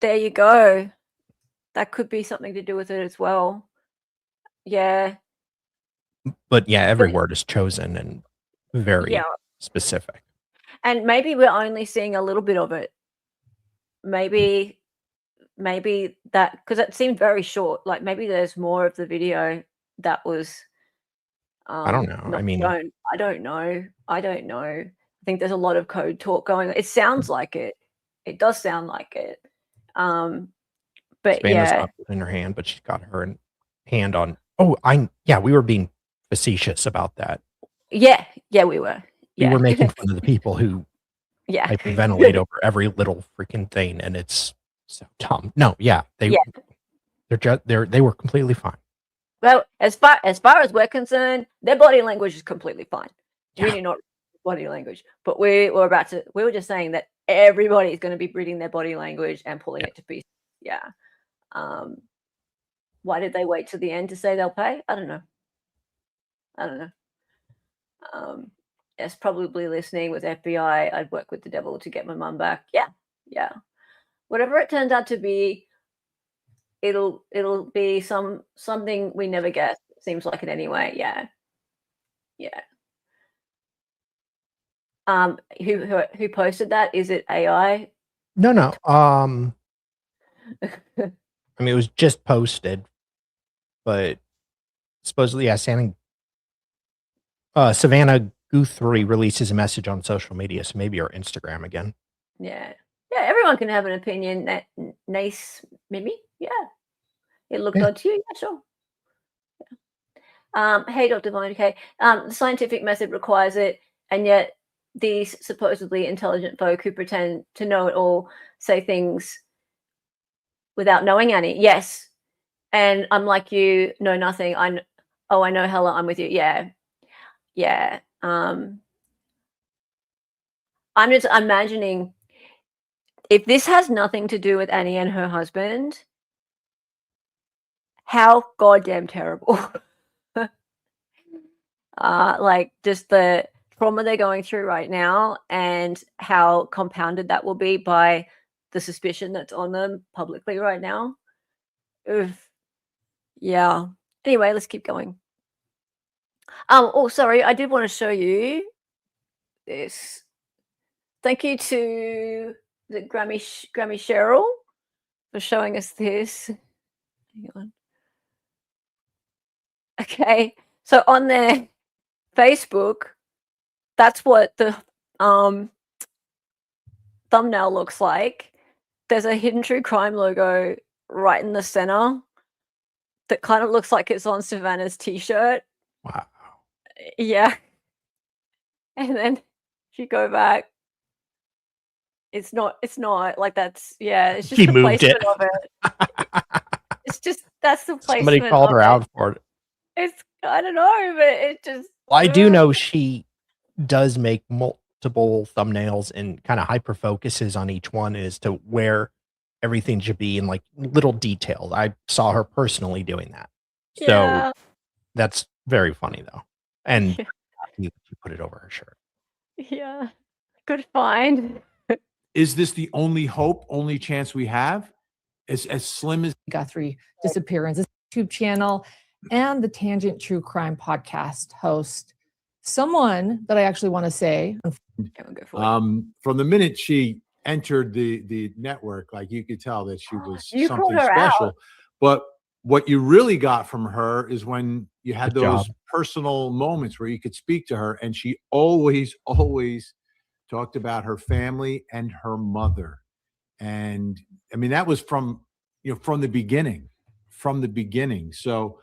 There you go. That could be something to do with it as well. Yeah. But yeah, every word is chosen and very specific. And maybe we're only seeing a little bit of it. Maybe that, because it seemed very short. Like maybe there's more of the video that was. I don't know. I mean, I don't know. I think there's a lot of code talk going on. It sounds like it. It does sound like it. But Savannah's not putting her hand, but she's got her hand on. Oh, we were being facetious about that. Yeah, we were. Yeah. We were making fun of the people who hyperventilate over every little freaking thing, and it's so dumb. No, they were completely fine. Well, as far as we're concerned, their body language is completely fine. Really not body language. But we were just saying that everybody is going to be reading their body language and pulling it to pieces. Yeah. Why did they wait to the end to say they'll pay? I don't know. Yes, probably listening with FBI. I'd work with the devil to get my mum back. Yeah. Whatever it turns out to be, it'll be something we never guessed. Seems like it anyway. Yeah. Who posted that? Is it AI? No. I mean, it was just posted, but supposedly, Savannah Guthrie releases a message on social media, so maybe our Instagram again. Yeah. Everyone can have an opinion. Nice, maybe. Yeah. It looked odd to you. Yeah, sure. Yeah. Hey, Dr. Vine. Okay. The scientific method requires it, and yet these supposedly intelligent folk who pretend to know it all say things without knowing any. Yes. And I'm like, you know nothing. I know Hella, I'm with you. Yeah. I'm just imagining if this has nothing to do with Annie and her husband, how goddamn terrible. Like just the trauma they're going through right now and how compounded that will be by the suspicion that's on them publicly right now. Oof. Yeah. Anyway, let's keep going. Oh, sorry, I did want to show you this. Thank you to the Grammy Cheryl for showing us this. Hang on. Okay, so on their Facebook, that's what the thumbnail looks like. There's a Hidden True Crime logo right in the center that kind of looks like it's on Savannah's t-shirt. Wow. Yeah. And then if you go back, it's not like that's, yeah, it's just She the moved placement it. of it. It's just, that's the placement. Somebody called of her it. out for it. It's, I don't know, but it just. Well, I do know she does make multiple thumbnails and kind of hyper focuses on each one as to where everything should be in like little details. I saw her personally doing that. Yeah. So that's very funny though. And you put it over her shirt. Yeah. Good find. Is this the only hope, only chance we have? As slim as Guthrie disappearance, this YouTube channel, and the Tangent True Crime podcast host. Someone that I actually want to say, from the minute she entered the network, like you could tell that she was You something called her special. out. But what you really got from her is when you had Good those job. personal moments where you could speak to her, and she always talked about her family and her mother. And I mean, that was from the beginning. So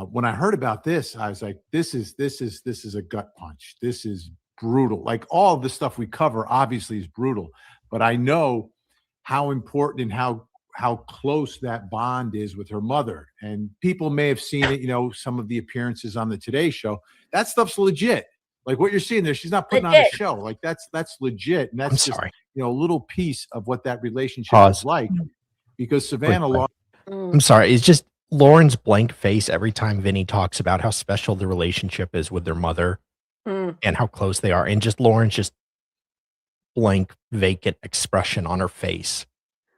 when I heard about this, I was like, this is a gut punch. This is brutal. Like all of the stuff we cover obviously is brutal, but I know how important and how close that bond is with her mother. And people may have seen it, some of the appearances on the Today Show. That stuff's legit. Like what you're seeing there, she's not putting on a show. Like that's legit. And that's I'm sorry. a little piece of what that relationship Pause. is like. Because Savannah Quick. lost. I'm sorry. It's just Lauren's blank face every time Vinnie talks about how special the relationship is with their mother and how close they are. And just Lauren's just blank, vacant expression on her face,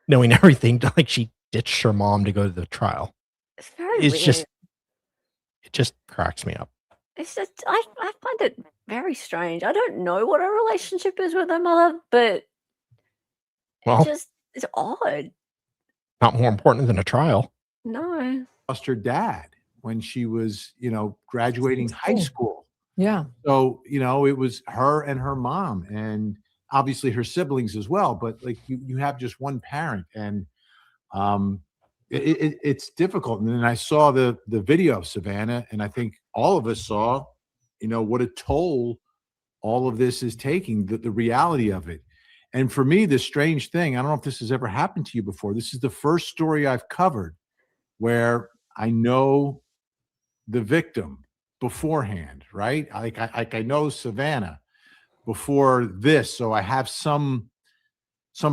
knowing everything, like she ditched her mom to go to the trial. It's very weird. It just cracks me up. It's just, I find it very strange. I don't know what her relationship is with her mother, but Well, it's odd. not more important than a trial. No. Lost her dad when she was, graduating high school. yeah, So, it was her and her mom and obviously her siblings as well. But like you have just one parent, and it's difficult. And then I saw the video of Savannah, and I think all of us saw, what a toll all of this is taking, the reality of it. And for me, the strange thing, I don't know if this has ever happened to you before. This is the first story I've covered where I know the victim beforehand, right? I know Savannah before this, so I have some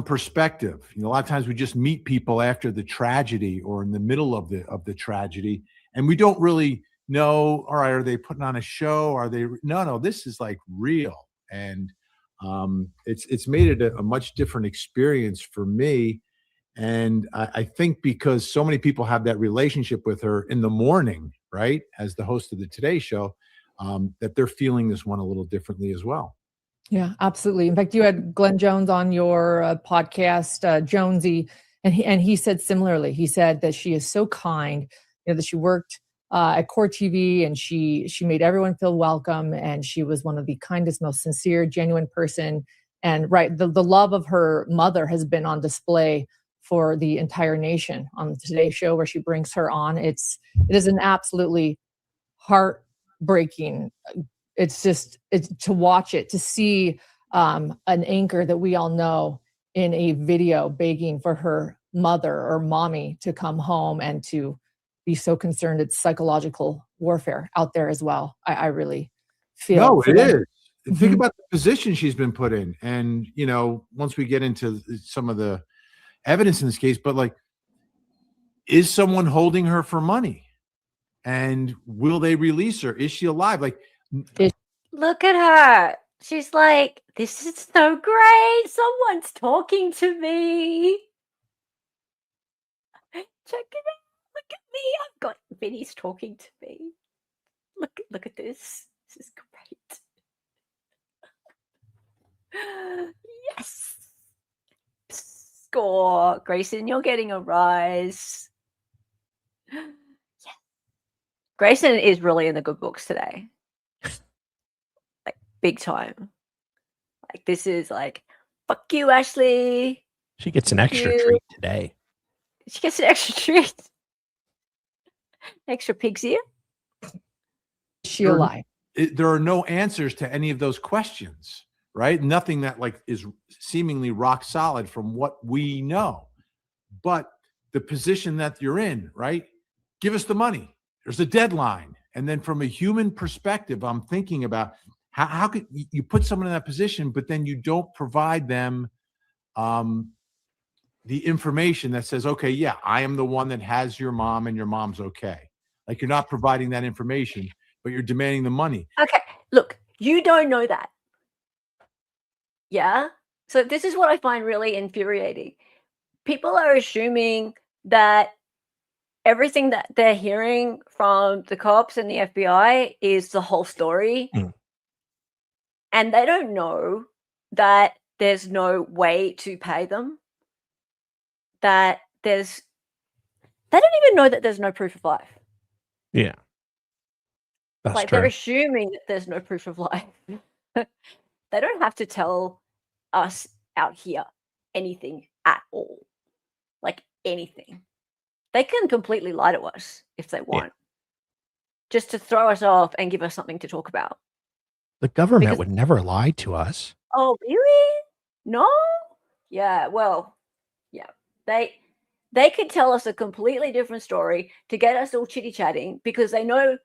perspective. A lot of times we just meet people after the tragedy or in the middle of the tragedy, and we don't really know, all right, are they putting on a show? Are they no, this is like real. And it's made it a much different experience for me. And I think because so many people have that relationship with her in the morning, right, as the host of the Today Show, that they're feeling this one a little differently as well. yeah, absolutely. In fact, you had Glenn Jones on your podcast, Jonesy, and he said similarly. He said that she is so kind, that she worked at Core TV, and she made everyone feel welcome, and she was one of the kindest, most sincere, genuine person. And right, the love of her mother has been on display for the entire nation on the Today Show, where she brings her on. It is an absolutely heartbreaking. It's to watch it, to see an anchor that we all know in a video begging for her mother or mommy to come home, and to be so concerned. It's psychological warfare out there as well. I really feel. No, it is. Mm-hmm. Think about the position she's been put in. And, once we get into some of the evidence in this case, but like, is someone holding her for money? And will they release her? Is she alive? Like, Look at her. She's like, this is so great. Someone's talking to me. Check it out. Look at me. I've got Vinnie's talking to me. Look at this. This is great. Yes. Score. Grayson, you're getting a rise. Yeah. Grayson is really in the good books today. Like, big time. Like, this is like, fuck you, Ashley. She gets an extra treat today. She gets an extra treat. Extra pig's ear. She'll lie. There are no answers to any of those questions, right? Nothing that like is seemingly rock solid from what we know. But the position that you're in, right? Give us the money. There's a deadline. And then from a human perspective, I'm thinking about how could you put someone in that position, but then you don't provide them the information that says, okay, yeah, I am the one that has your mom and your mom's okay. Like, you're not providing that information, but you're demanding the money. Okay, look, you don't know that. Yeah? So this is what I find really infuriating. People are assuming that everything that they're hearing from the cops and the FBI is the whole story. And they don't know that there's no way to pay them. That they don't even know that there's no proof of life. Yeah. That's like, true. they're assuming that there's no proof of life. They don't have to tell us out here anything at all. Like, anything. They can completely lie to us if they want. Just to throw us off and give us something to talk about. The government would never lie to us. Oh, really? No? Yeah, well, yeah. They could tell us a completely different story to get us all chitty-chatting because they know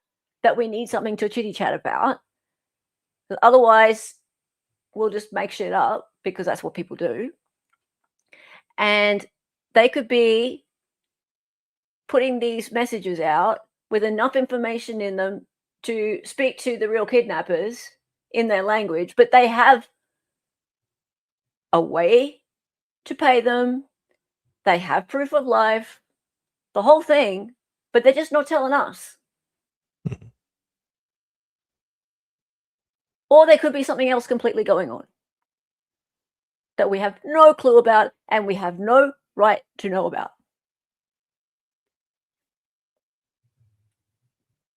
that we need something to chitty-chat about. Otherwise, we'll just make shit up because that's what people do. And they could be putting these messages out with enough information in them to speak to the real kidnappers in their language, but they have a way to pay them. They have proof of life, the whole thing, but they're just not telling us. Or there could be something else completely going on that we have no clue about and we have no right to know about.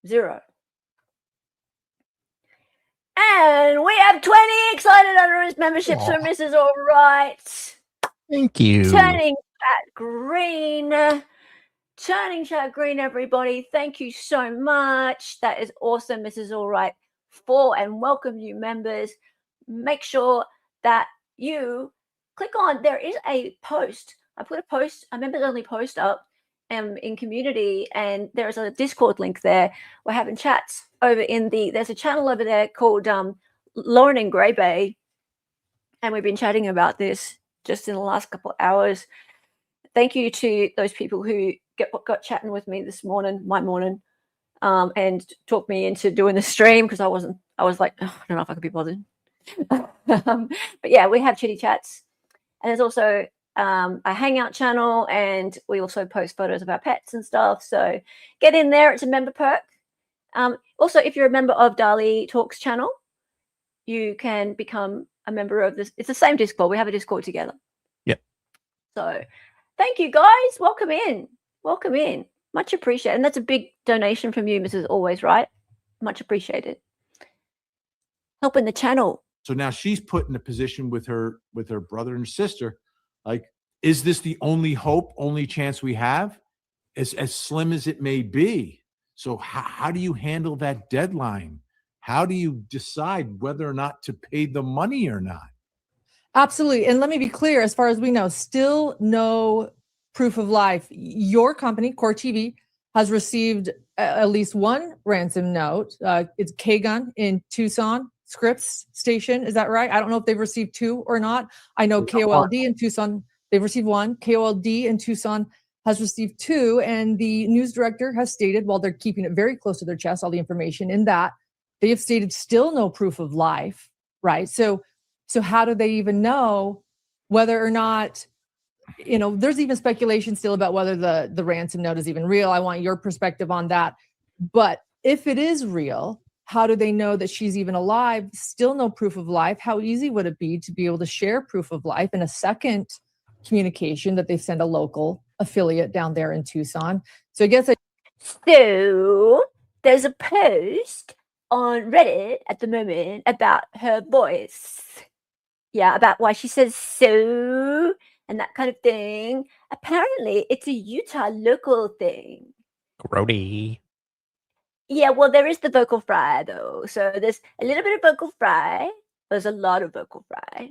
Zero. And we have 20 excited utterance memberships from Mrs. Alright. Thank you. Turning chat green. Turning chat green, everybody. Thank you so much. That is awesome, Mrs. Alright. And welcome new members. Make sure that you click on, there is a post. I put a members only post up in community, and there's a Discord link there. We're having chats over there's a channel over there called Lauren and Grey Bay, and we've been chatting about this just in the last couple of hours. Thank you to those people who got chatting with me this morning, and talked me into doing the stream because I was like, oh, I don't know if I could be bothered. But yeah, we have chitty chats, and there's also a hangout channel, and we also post photos of our pets and stuff. So get in there. It's a member perk. Also, if you're a member of Dali Talks channel, you can become a member of this. It's the same Discord. We have a Discord together. Yep. So thank you, guys. Welcome in. Welcome in. Much appreciated. And that's a big donation from you, Mrs. Always Right. Much appreciated. Helping the channel. So now she's put in a position with her brother and sister. Like, is this the only hope, only chance we have? As slim as it may be. So how do you handle that deadline? How do you decide whether or not to pay the money or not? Absolutely. And let me be clear, as far as we know, still no proof of life. Your company, Core TV, has received at least one ransom note. It's K-Gun in Tucson, Scripps Station. Is that right? I don't know if they've received two or not. I know KOLD in Tucson, they've received one. KOLD in Tucson has received two. And the news director has stated, while they're keeping it very close to their chest, all the information in that, they have stated still no proof of life. right? So how do they even know whether or not, there's even speculation still about whether the ransom note is even real. I want your perspective on that. But if it is real, how do they know that she's even alive? Still no proof of life. How easy would it be to be able to share proof of life in a second communication that they send a local affiliate down there in Tucson? So I guess So there's a post on Reddit at the moment about her voice. Yeah, about why she says so and that kind of thing. Apparently, it's a Utah local thing. Grody. Yeah, well, there is the vocal fry, though. So there's a little bit of vocal fry. There's a lot of vocal fry.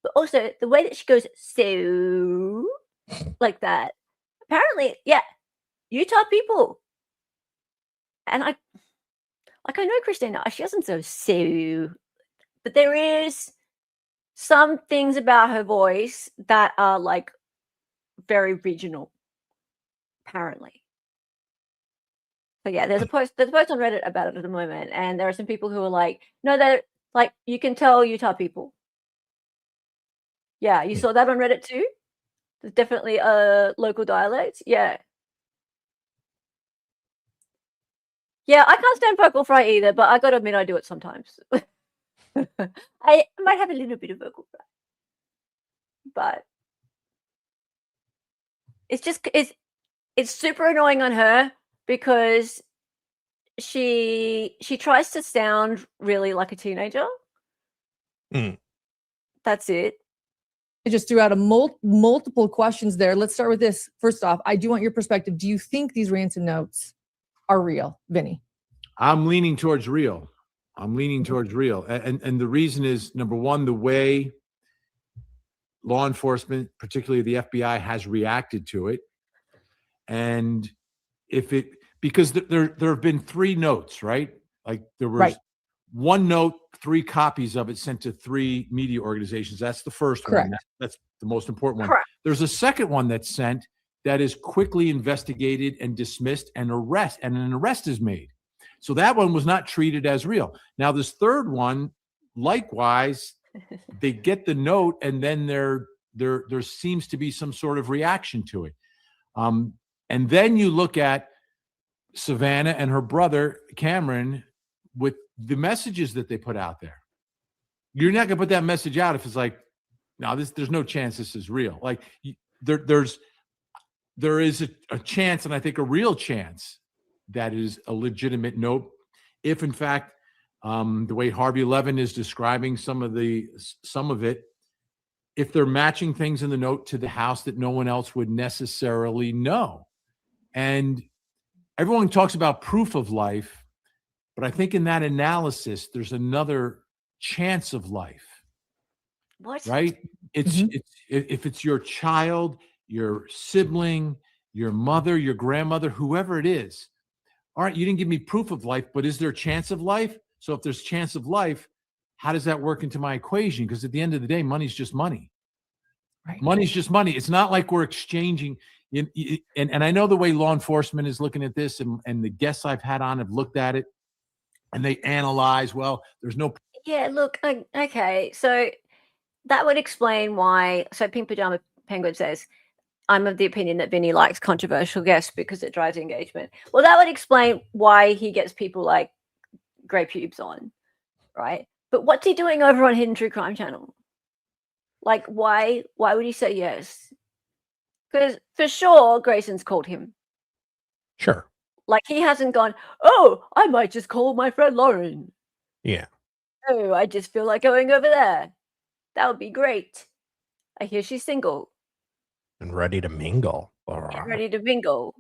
But also, the way that she goes, so, like that. Apparently, yeah, Utah people. And I know Christina, she doesn't say so. But there is some things about her voice that are, like, very regional, apparently. So yeah, there's a post on Reddit about it at the moment, and there are some people who are like, no, they're like, you can tell Utah people. Yeah, you saw that on Reddit too? There's definitely a local dialect. Yeah. Yeah, I can't stand vocal fry either, but I gotta admit I do it sometimes. I might have a little bit of vocal fry. But it's just it's super annoying on her because she tries to sound really like a teenager. That's it. I just threw out a multiple questions there. Let's start with this. First off, I do want your perspective. Do you think these ransom notes are real, Vinnie? I'm leaning towards real. And the reason is, number one, the way law enforcement, particularly the FBI, has reacted to it. And because there have been 3 notes, right? Like there was one note, 3 copies of it sent to 3 media organizations. That's the first Correct. one. That's the most important one. Correct. There's a second one that's sent that is quickly investigated and dismissed, and an arrest is made. So that one was not treated as real. Now this third one, likewise, they get the note, and then there seems to be some sort of reaction to it. And then you look at Savannah and her brother Cameron with the messages that they put out there. You're not going to put that message out if it's like, no, there's no chance this is real. Like there is a chance, and I think a real chance, that is a legitimate note. If in fact, the way Harvey Levin is describing some of it, if they're matching things in the note to the house that no one else would necessarily know. And everyone talks about proof of life, but I think in that analysis, there's another chance of life. What? Right? It's if it's your child, your sibling, your mother, your grandmother, whoever it is. All right, you didn't give me proof of life, but is there a chance of life? So if there's chance of life, how does that work into my equation? Because at the end of the day, money's just money. Right. Money's just money. It's not like we're exchanging. And I know the way law enforcement is looking at this, and the guests I've had on have looked at it, and they analyze, well, there's no. Yeah, look, okay. So that would explain why. So Pink Pajama Penguin says, I'm of the opinion that Vinnie likes controversial guests because it drives engagement. Well, that would explain why he gets people like Grey Pubes on, right? But what's he doing over on Hidden True Crime Channel? Like, why would he say yes? Because for sure, Grayson's called him. Sure. Like, he hasn't gone, oh, I might just call my friend Lauren. Yeah. Oh, I just feel like going over there. That would be great. I hear she's single. And ready to mingle. And ready to mingle.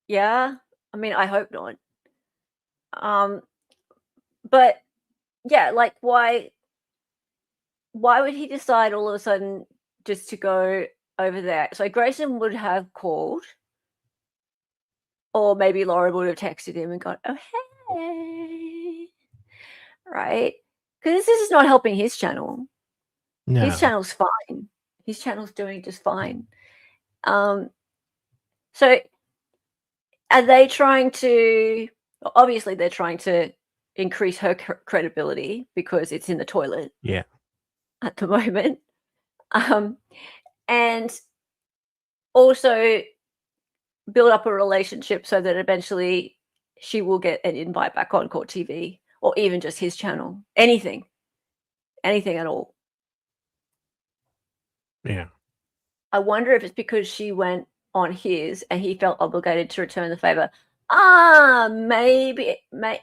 Yeah? I mean, I hope not. But, yeah, like, why would he decide all of a sudden just to go over there? So Grayson would have called, or maybe Laura would have texted him and gone, oh, hey. Right? Because this is not helping his channel. No. His channel's fine. His channel's doing just fine. So are they trying to, obviously they're trying to increase her credibility because it's in the toilet. Yeah. At the moment. And also build up a relationship so that eventually she will get an invite back on Court TV or even just his channel. Anything at all. Yeah. I wonder if it's because she went on his and he felt obligated to return the favor. Maybe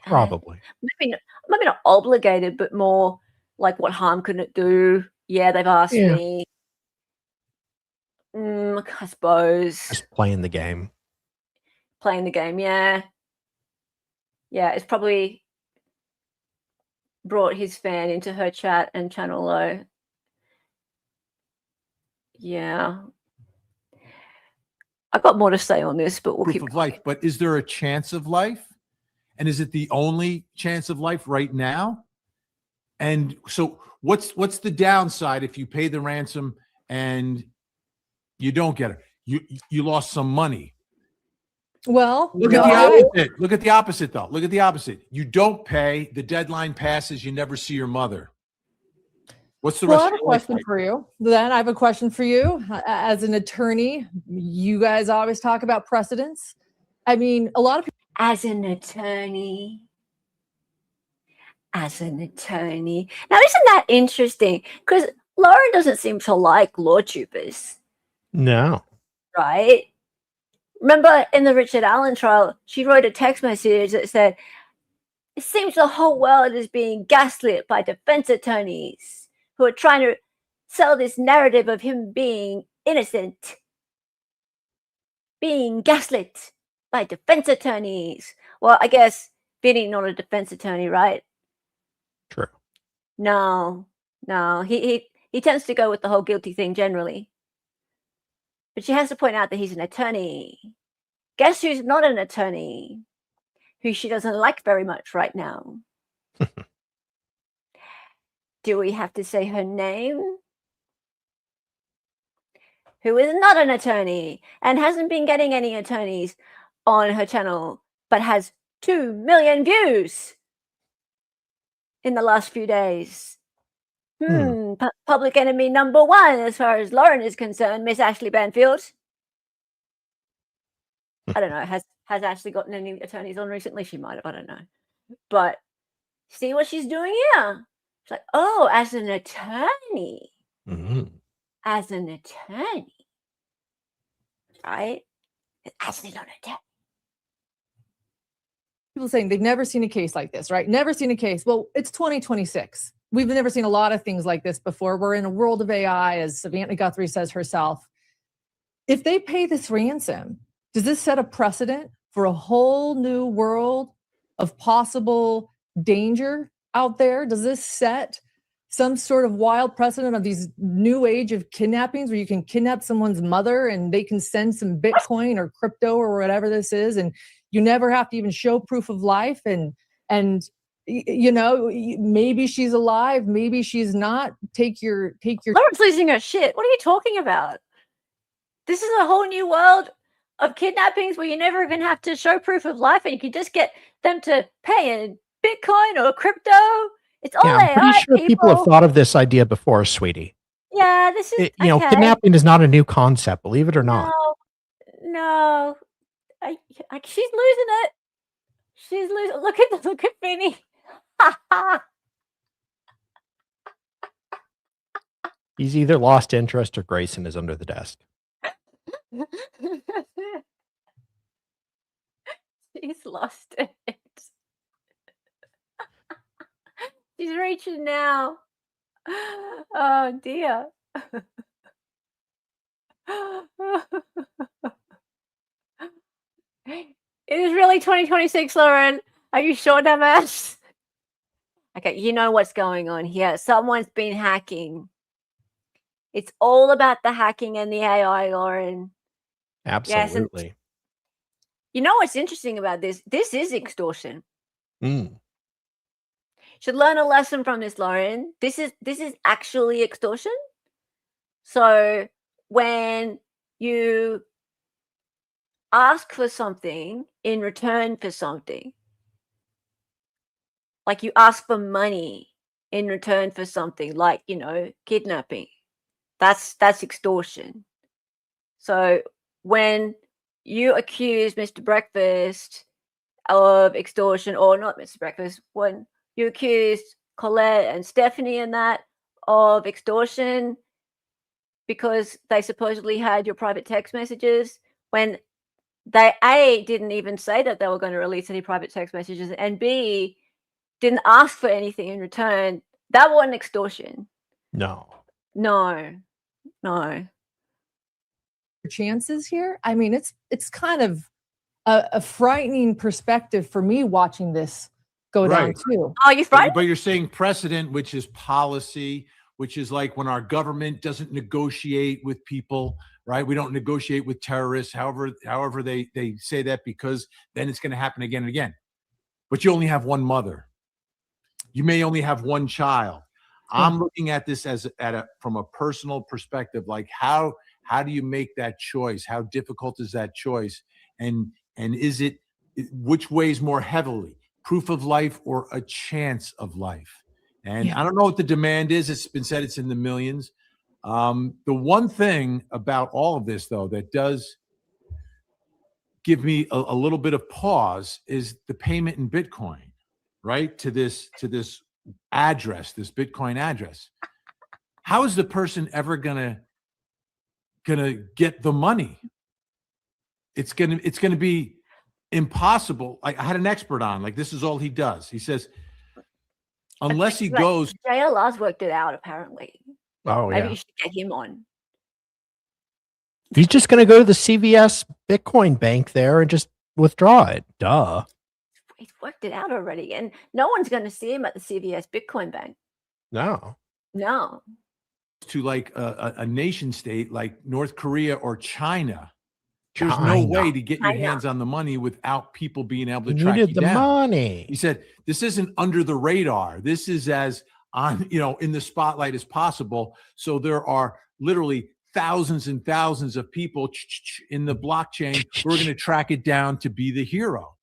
Probably. maybe not obligated, but more like, what harm can it do? Yeah, they've asked me. I suppose. Just playing the game. Playing the game, yeah. Yeah, it's probably brought his fan into her chat and channel low. Yeah. I've got more to say on this, but we'll Proof keep of life. But is there a chance of life? And is it the only chance of life right now? And so what's the downside if you pay the ransom and you don't get her? You lost some money. Well, Look at the opposite. Look at the opposite, though. Look at the opposite. You don't pay, the deadline passes, you never see your mother. What's the Well, I rest have of a your life question like? for you. Then I have a question for you. As an attorney, you guys always talk about precedents. I mean, a lot of people. As an attorney. Now, isn't that interesting? Because Lauren doesn't seem to like law tubers, No. right? Remember in the Richard Allen trial, she wrote a text message that said, "It seems the whole world is being gaslit by defense attorneys who are trying to sell this narrative of him being innocent. Being gaslit by defense attorneys." Well, I guess Vinnie not a defense attorney, right? True. No. He tends to go with the whole guilty thing generally. But she has to point out that he's an attorney. Guess who's not an attorney? Who she doesn't like very much right now. Do we have to say her name? Who is not an attorney and hasn't been getting any attorneys on her channel, but has 2 million views in the last few days. Public enemy number 1 as far as Lauren is concerned, Miss Ashley Banfield. I don't know. Has Ashley gotten any attorneys on recently? She might have. I don't know. But see what she's doing here. It's like, oh, as an attorney. As an attorney. Right? Ashley's not an attorney. People saying they've never seen a case like this, right? Never seen a case. Well, it's 2026. We've never seen a lot of things like this before. We're in a world of AI, as Nancy Guthrie says herself. If they pay this ransom, does this set a precedent for a whole new world of possible danger out there? Does this set some sort of wild precedent of these new age of kidnappings where you can kidnap someone's mother and they can send some Bitcoin or crypto or whatever this is, and you never have to even show proof of life, and you know, maybe she's alive, maybe she's not. Take your Lauren's losing her shit. What are you talking about? This is a whole new world of kidnappings where you never even have to show proof of life and you can just get them to pay in Bitcoin or crypto. It's all I'm pretty AI, sure people have thought of this idea before, sweetie. Yeah, this is You know, kidnapping is not a new concept, believe it or not. No. She's losing it. She's losing. Look at Vinnie. He's either lost interest or Grayson is under the desk. She's lost it. She's reaching now. Oh dear. It is really 2026, Lauren. Are you sure, dumbass? Okay, you know what's going on here. Someone's been hacking. It's all about the hacking and the AI, Lauren. Absolutely. Yes, you know what's interesting about this? This is extortion. Should learn a lesson from this, Lauren. This is actually extortion. So when you ask for something in return for something, like you ask for money in return for something, like, you know, kidnapping. That's extortion. So when you accuse Mr. Breakfast of extortion, or not Mr. Breakfast, when you accuse Colette and Stephanie and that of extortion because they supposedly had your private text messages, when they A, didn't even say that they were going to release any private text messages, and B, didn't ask for anything in return, that wasn't extortion. No. Chances here. I mean, it's kind of a frightening perspective for me watching this go down too. Oh, you frightened? But you're saying precedent, which is policy, which is like when our government doesn't negotiate with people, right? We don't negotiate with terrorists, however they say that, because then it's going to happen again and again. But you only have one mother. You may only have one child. I'm looking at this as from a personal perspective, like how do you make that choice? How difficult is that choice? And is it, which weighs more heavily, proof of life or a chance of life? And I don't know what the demand is. It's been said it's in the millions. The one thing about all of this, though, that does give me a little bit of pause is the payment in Bitcoin, right? To this address, this Bitcoin address. How is the person ever gonna get the money? It's gonna be impossible. I had an expert on, like, this is all he does. He says, unless he goes. JLR's worked it out, apparently. Oh, Maybe you should get him on. He's just going to go to the CVS Bitcoin bank there and just withdraw it. Duh. He's worked it out already, and no one's going to see him at the CVS Bitcoin bank. No. To like a nation state like North Korea or China, there's no way to get your hands on the money without people being able to track you down. The money. He said, this isn't under the radar. This is as on, in the spotlight as possible. So there are literally thousands and thousands of people in the blockchain who are going to track it down to be the hero.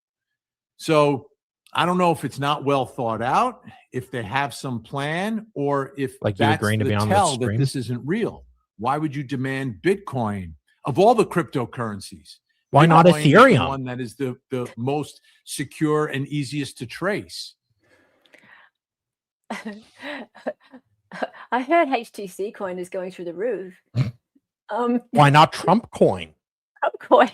So I don't know if it's not well thought out, if they have some plan, or if like that's the tell that this isn't real. Why would you demand Bitcoin of all the cryptocurrencies? Why not Ethereum? The one that is the most secure and easiest to trace. I heard HTC coin is going through the roof. Why not Trump coin? Trump coin.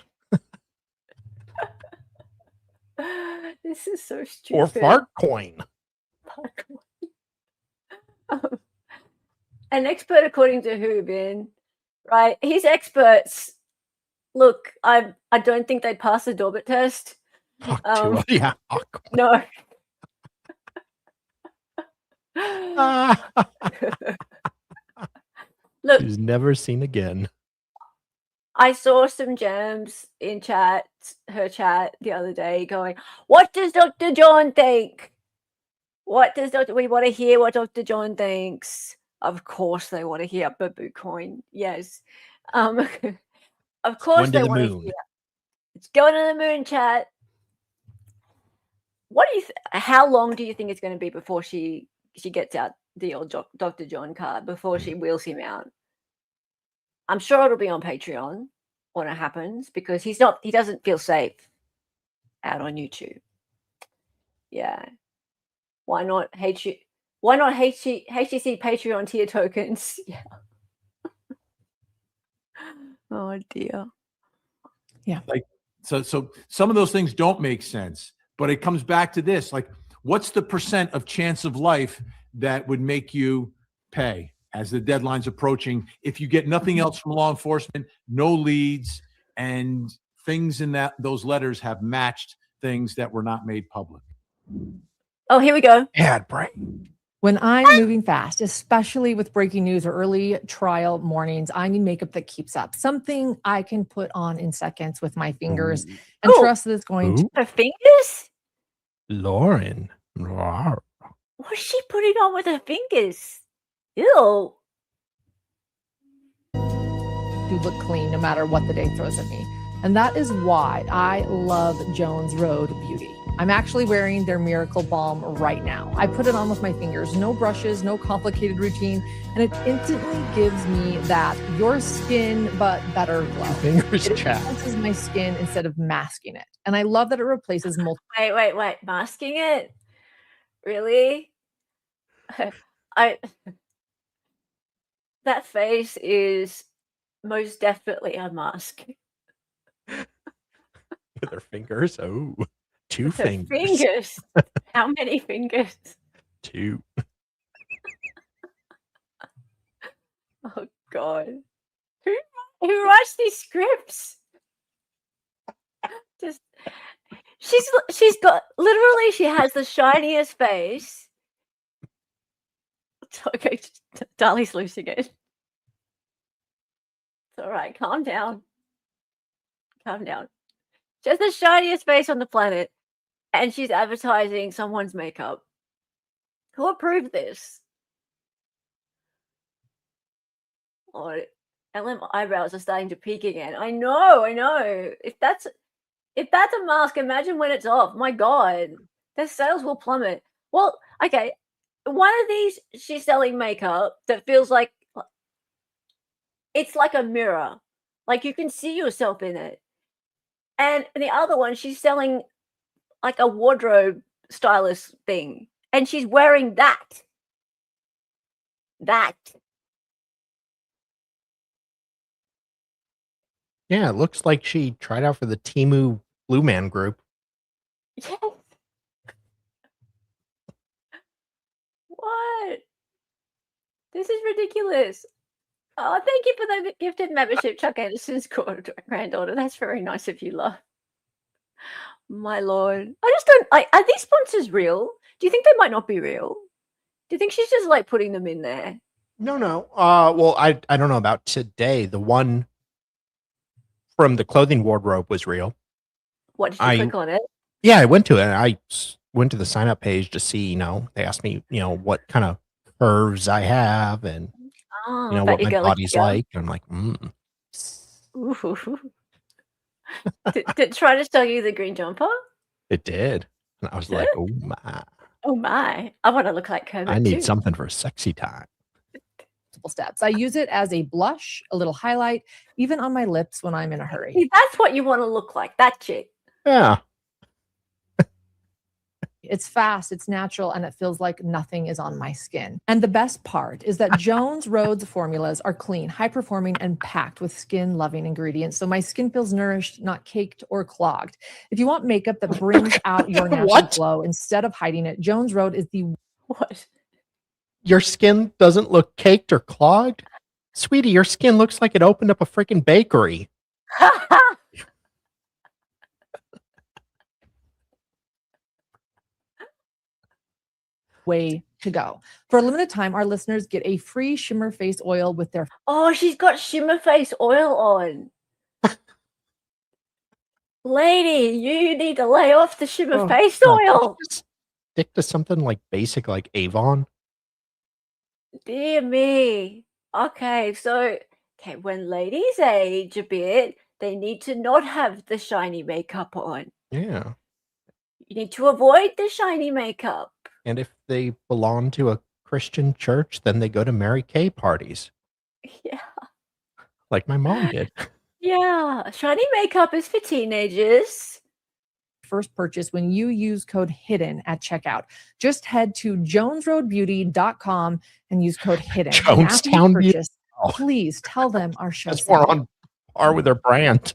This is so stupid. Or fart coin. An expert, according to who, Ben? Right? His experts. Look, I don't think they'd pass the Dorbit test. Yeah. No. Look, he's never seen again. I saw some gems in her chat the other day going, what does Dr. John think? We want to hear what Dr. John thinks. Of course they want to hear Babu coin. Yes. Of course they want to hear. It's going to the moon, chat. What do you how long do you think it's going to be before she gets out the old Dr. John card, before she wheels him out? I'm sure it'll be on Patreon when it happens, because he doesn't feel safe out on YouTube. Yeah. Why not HTC Patreon tier tokens? Yeah. Oh dear. Yeah. Like so some of those things don't make sense, but it comes back to this. Like, what's the % of chance of life that would make you pay as the deadline's approaching? If you get nothing else from law enforcement, no leads, and things in those letters have matched things that were not made public. Oh, here we go. Bad brain. When I'm moving fast, especially with breaking news or early trial mornings, I need makeup that keeps up. Something I can put on in seconds with my fingers and trust that it's going to. Her fingers? Lauren. What's she putting on with her fingers? Ew. To look clean no matter what the day throws at me. And that is why I love Jones Road Beauty. I'm actually wearing their Miracle Balm right now. I put it on with my fingers, no brushes, no complicated routine, and it instantly gives me that your skin but better glow. Fingers It chat. enhances my skin instead of masking it. And I love that it replaces multiple. Wait. Masking it? Really? That face is most definitely a mask. With her fingers. Oh, two With her fingers. fingers. How many fingers? 2. Oh God. Who writes these scripts? Just she's got literally she has the shiniest face. Okay, Dali's losing it. It's all right, calm down. Calm down. She has the shiniest face on the planet, and she's advertising someone's makeup. Who approved this? Oh, LM eyebrows are starting to peak again. I know. If that's a mask, imagine when it's off. My God, their sales will plummet. Well, okay, one of these she's selling makeup that feels like it's like a mirror, like you can see yourself in it, and the other one she's selling like a wardrobe stylist thing, and she's wearing that. Yeah, it looks like she tried out for the Temu Blue Man group. Yes. What? This is ridiculous. Oh, thank you for the gifted membership, Chuck Anderson's granddaughter. That's very nice of you, love. My lord. I just don't are these sponsors real? Do you think they might not be real? Do you think she's just like putting them in there? No. Well, I don't know about today. The one from the clothing wardrobe was real. What, did you click on it? Yeah, I went to it. I went to the sign up page to see, they asked me, what kind of curves I have and, what my body's like. And I'm like, Ooh. Did it try to sell you the green jumper? It did. And I was like, oh my. Oh my. I want to look like Kermit I need too. something for sexy time. Steps. I use it as a blush, a little highlight, even on my lips when I'm in a hurry. See, that's what you want to look like, that chick. Yeah. It's fast, it's natural, and it feels like nothing is on my skin. And the best part is that Jones Rhodes formulas are clean, high-performing, and packed with skin-loving ingredients, so my skin feels nourished, not caked or clogged. If you want makeup that brings out your natural glow instead of hiding it, Jones Rhodes is the... What? Your skin doesn't look caked or clogged? Sweetie, your skin looks like it opened up a freaking bakery. Way to go. For a limited time, our listeners get a free shimmer face oil with their... Oh, she's got shimmer face oil on. Lady, you need to lay off the shimmer face oil. Stick to something like basic, like Avon. Dear me. Okay, so when ladies age a bit, they need to not have the shiny makeup on. Yeah. You need to avoid the shiny makeup. And if they belong to a Christian church, then they go to Mary Kay parties. Yeah. Like my mom did. Yeah. Shiny makeup is for teenagers. First purchase when you use code HIDDEN at checkout. Just head to jonesroadbeauty.com and use code HIDDEN. Jonestown Beauty. Please tell them our show. That's more on par with their brand.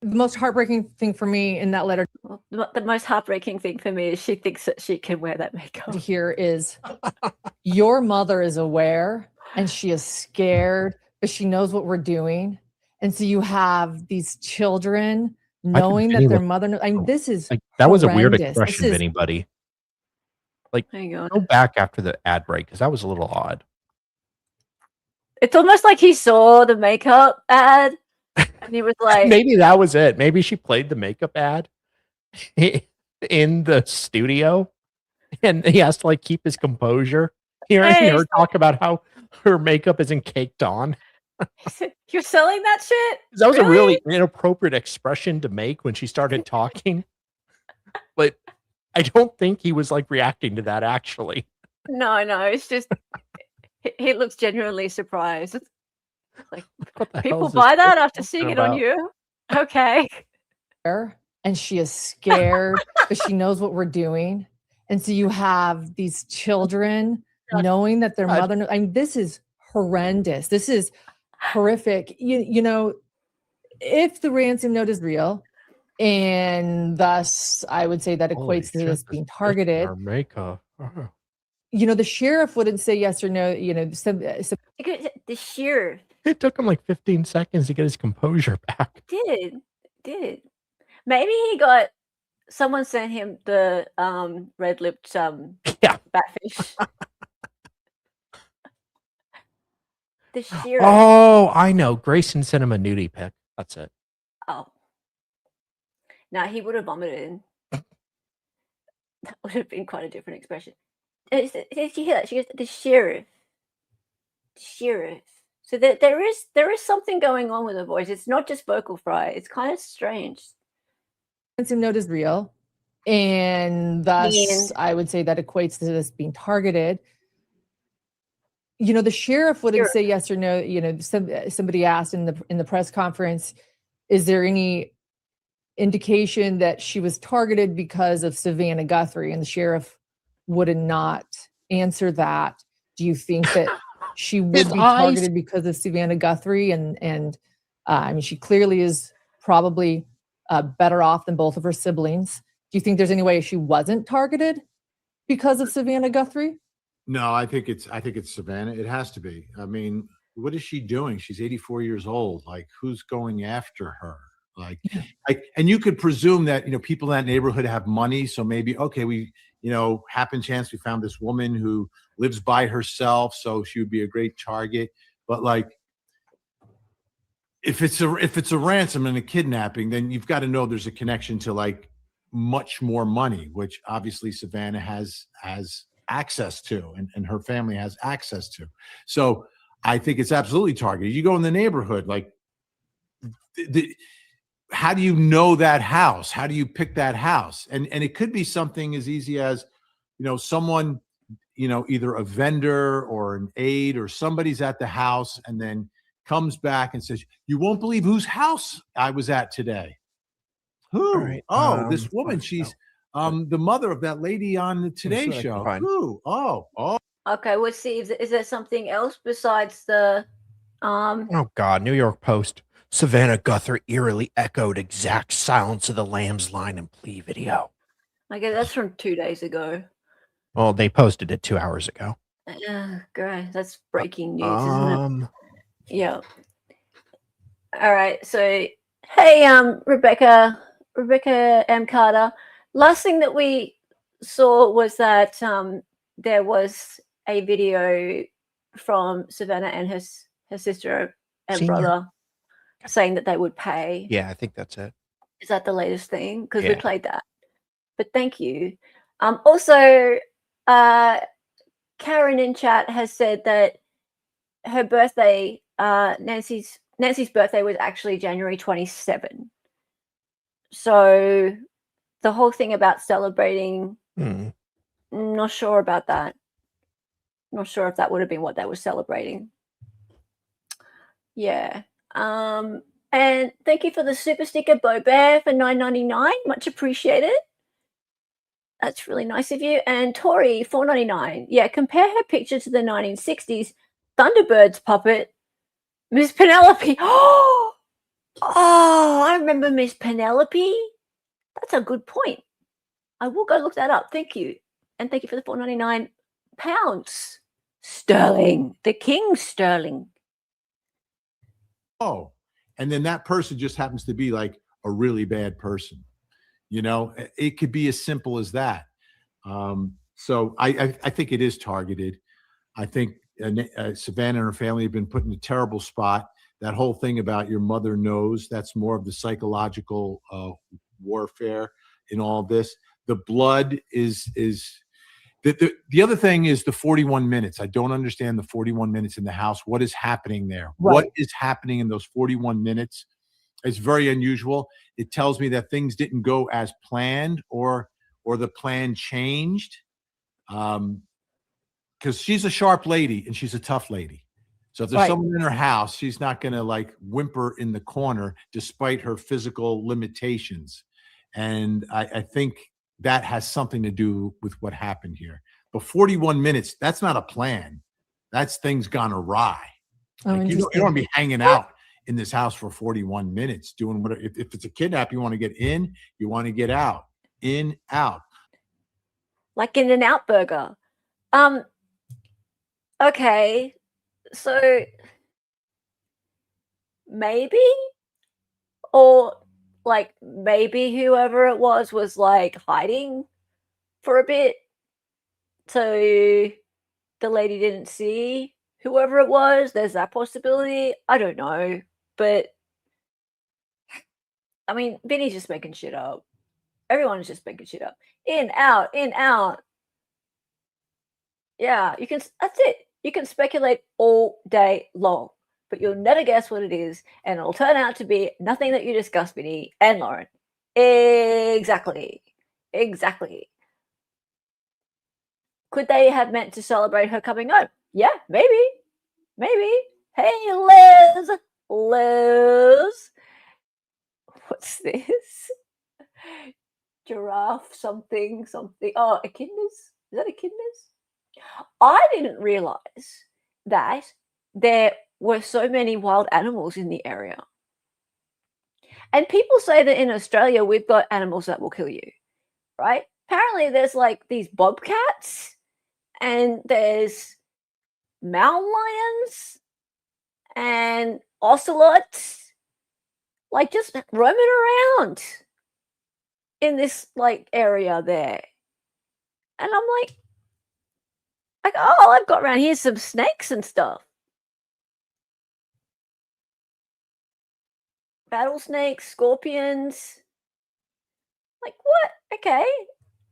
The most heartbreaking thing for me in that letter, The most heartbreaking thing for me is she thinks that she can wear that makeup. Here is your mother is aware and she is scared, but she knows what we're doing. And so you have these children knowing that their mother knows. I mean, this is that was a weird horrendous. expression of anybody. Like, go back after the ad break because that was a little odd. It's almost like he saw the makeup ad and he was like, maybe that was it. Maybe she played the makeup ad in the studio and he has to like keep his composure. Hearing her talk about how her makeup isn't caked on. You're selling that shit? That was a really inappropriate expression to make when she started talking. But I don't think he was like reacting to that actually. No, it's just he looks genuinely surprised. Like, What the hell people is this buy that girl after seeing talking it on about? you? Okay. And she is scared, but she knows what we're doing. And so you have these children knowing that their mother, I mean, this is horrendous. This is horrific. You know, if the ransom note is real, and thus I would say that Holy equates to shit, this being targeted. Our makeup. Oh. You know, the sheriff wouldn't say yes or no. You know, The sheriff It took him like 15 seconds to get his composure back. did. Maybe he got someone sent him the red-lipped Yeah. batfish. The sheriff. Oh, I know. Grayson sent him a nudie pic. That's it. Oh. Now he would have vomited. That would have been quite a different expression. Did you hear that? She goes, the sheriff. Sheriff. So there is something going on with her voice. It's not just vocal fry. It's kind of strange. ransom note is real, and thus I would say that equates to this being targeted. You know, the sheriff wouldn't say yes or no. You know, somebody asked in the press conference, is there any indication that she was targeted because of Savannah Guthrie? And the sheriff would not answer that. Do you think that she would be targeted because of Savannah Guthrie? And I mean, she clearly is probably better off than both of her siblings. Do you think there's any way she wasn't targeted because of Savannah Guthrie? No, I think it's Savannah. It has to be. I mean, what is she doing? She's 84 years old. Like, who's going after her? Like, and you could presume that, you know, people in that neighborhood have money. So maybe, okay, we, you know, happen chance we found this woman who lives by herself, so she would be a great target. But like, if it's a ransom and a kidnapping, then you've got to know there's a connection to like much more money, which obviously Savannah has access to, and her family has access to. So I think it's absolutely targeted. You go in the neighborhood, like, how do you know that house? How do you pick that house? And it could be something as easy as, you know, someone, you know, either a vendor or an aide or somebody's at the house and then comes back and says, you won't believe whose house I was at today. Who? Right. Oh, this woman. She's the mother of that lady on the Today Show. Who? Oh. Okay, let's see. Is there something else besides the Oh God, New York Post. Savannah Guthrie eerily echoed exact Silence of the Lambs line in plea video. Okay, that's from 2 days ago. Well, they posted it 2 hours ago. Great. That's breaking news, isn't it? Yeah. All right. So, hey, Rebecca M. Carter. Last thing that we saw was that there was a video from Savannah and her sister and brother saying that they would pay. Yeah, I think that's it. Is that the latest thing? Because we played that. But thank you. Also, Karen in chat has said that her birthday, Nancy's birthday was actually January 27. So the whole thing about celebrating, not sure about that. Not sure if that would have been what they were celebrating. Yeah. And thank you for the super sticker, Bo Bear, for $9.99. Much appreciated. That's really nice of you. And Tori, $4.99. Yeah, compare her picture to the 1960s Thunderbirds puppet, Miss Penelope. Oh, I remember Miss Penelope. That's a good point. I will go look that up. Thank you. And thank you for the £4.99 sterling. The King sterling. Oh, and then that person just happens to be like a really bad person. You know, it could be as simple as that. So I think it is targeted. I think Savannah and her family have been put in a terrible spot. That whole thing about your mother knows, that's more of the psychological warfare in all this. The blood is the other thing is the 41 minutes. I don't understand the 41 minutes in the house. What is happening there? Right. What is happening in those 41 minutes? It's very unusual. It tells me that things didn't go as planned, or the plan changed. Because she's a sharp lady and she's a tough lady. So if there's someone in her house, she's not going to like whimper in the corner despite her physical limitations. And I think that has something to do with what happened here. But 41 minutes, that's not a plan. That's things gone awry. Like, you don't want to be hanging out in this house for 41 minutes doing what, if it's a kidnap, you want to get in, you want to get out, in, out. Like in an out burger. Okay. So maybe, or like maybe whoever it was like hiding for a bit, so the lady didn't see whoever it was. There's that possibility. I don't know, but I mean, Vinny's just making shit up. Everyone's just making shit up. In, out, in, out. Yeah, you can. That's it. You can speculate all day long, but you'll never guess what it is, and it'll turn out to be nothing that you discussed, Vinny and Lauren. Exactly. Exactly. Could they have meant to celebrate her coming home? Yeah, maybe. Maybe. Hey, Liz. Liz. What's this? Giraffe something. Oh, echidnas? Is that echidnas? I didn't realize that there were so many wild animals in the area. And people say that in Australia, we've got animals that will kill you, right? Apparently, there's like these bobcats, and there's mountain lions and ocelots, like just roaming around in this like area there. And I'm like, oh, I've got around here some snakes and stuff. Rattlesnakes, scorpions. Like, what? Okay.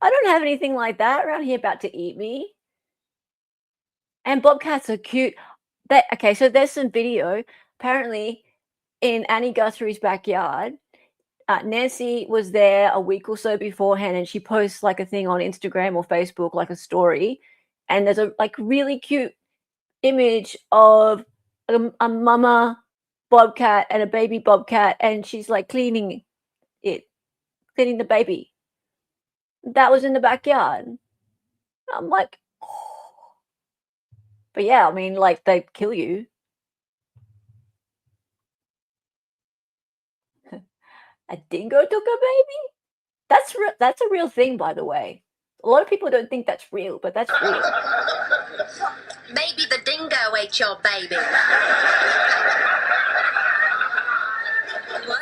I don't have anything like that around here about to eat me. And bobcats are cute. Okay, so there's some video. Apparently, in Annie Guthrie's backyard, Nancy was there a week or so beforehand, and she posts like a thing on Instagram or Facebook, like a story. And there's a like really cute image of a mama bobcat and a baby bobcat, and she's like cleaning the baby. That was in the backyard. I'm like, oh. But yeah, I mean, like they kill you. A dingo took a baby? That's a real thing, by the way. A lot of people don't think that's real, but that's real. Maybe the dingo ate your baby. What?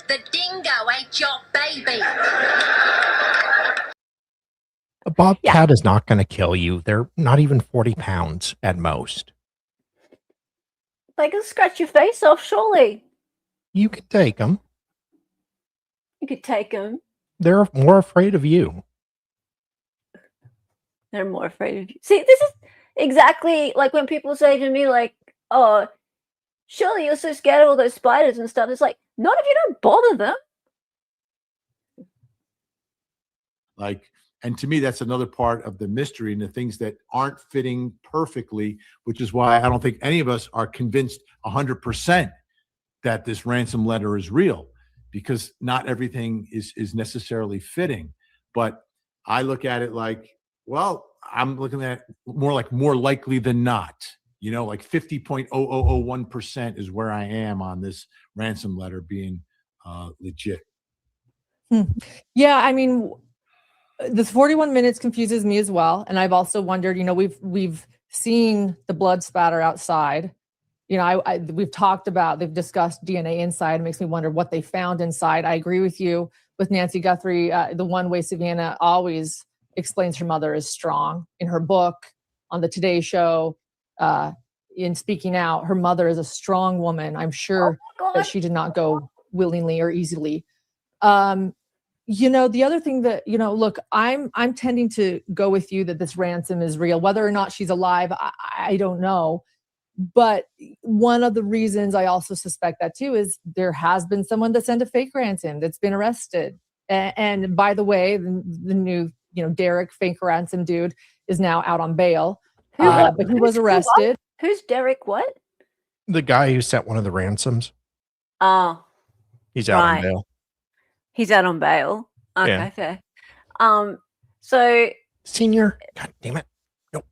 The dingo ate your baby. A bobcat is not going to kill you. They're not even 40 pounds at most. They can scratch your face off, surely. You could take them. You could take them. They're more afraid of you. They're more afraid of you. See, this is exactly like when people say to me, like, oh, surely you're so scared of all those spiders and stuff. It's like, not if you don't bother them. Like, and to me, that's another part of the mystery and the things that aren't fitting perfectly, which is why I don't think any of us are convinced 100% that this ransom letter is real, because not everything is necessarily fitting. But I look at it like, well, I'm looking at more likely than not, you know, like 50.0001% is where I am on this ransom letter being legit. Yeah, I mean, the 41 minutes confuses me as well. And I've also wondered, you know, we've seen the blood spatter outside. You know, we've talked about, they've discussed DNA inside. It makes me wonder what they found inside. I agree with you with Nancy Guthrie. The one way Savannah always explains her mother is strong. In her book, on the Today Show, in Speaking Out, her mother is a strong woman. I'm sure that she did not go willingly or easily. You know, the other thing that, you know, look, I'm tending to go with you that this ransom is real. Whether or not she's alive, I don't know. But one of the reasons I also suspect that too is there has been someone that sent a fake ransom that's been arrested. And by the way, the new, Derek fake ransom dude is now out on bail. But he was arrested. Who's Derek? What? The guy who sent one of the ransoms. Oh, he's out on bail. He's out on bail. Okay, Yeah. fair. So Senior, God damn it. Nope.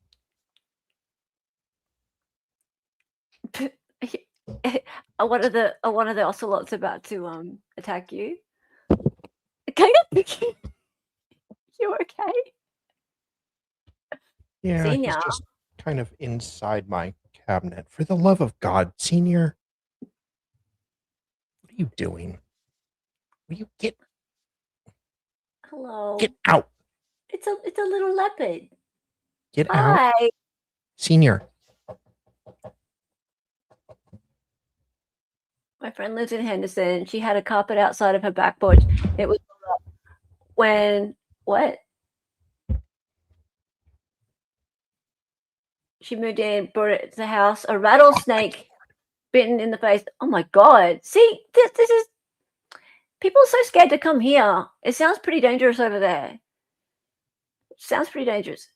Are one of the ocelots about to attack you? Kind of. You okay? Yeah, Senior. he's just kind of inside my cabinet. For the love of God, Senior, what are you doing? Will you get Hello. out? It's a little leopard. Get out, Hi. Senior. My friend lives in Henderson. She had a carpet outside of her back porch. It was when what? She moved in, brought it to the house. A rattlesnake bitten in the face. Oh my God! See, this is. People are so scared to come here. It sounds pretty dangerous over there. Sounds pretty dangerous.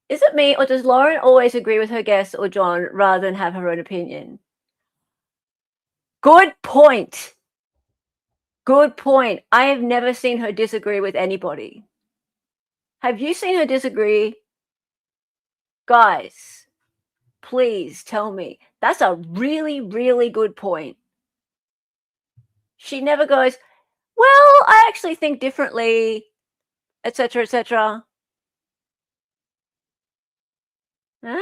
Is it me, or does Lauren always agree with her guests or John rather than have her own opinion? Good point. Good point. I have never seen her disagree with anybody. Have you seen her disagree? Guys, please tell me. That's a really, really good point. She never goes, well, I actually think differently, etc., etc. Huh?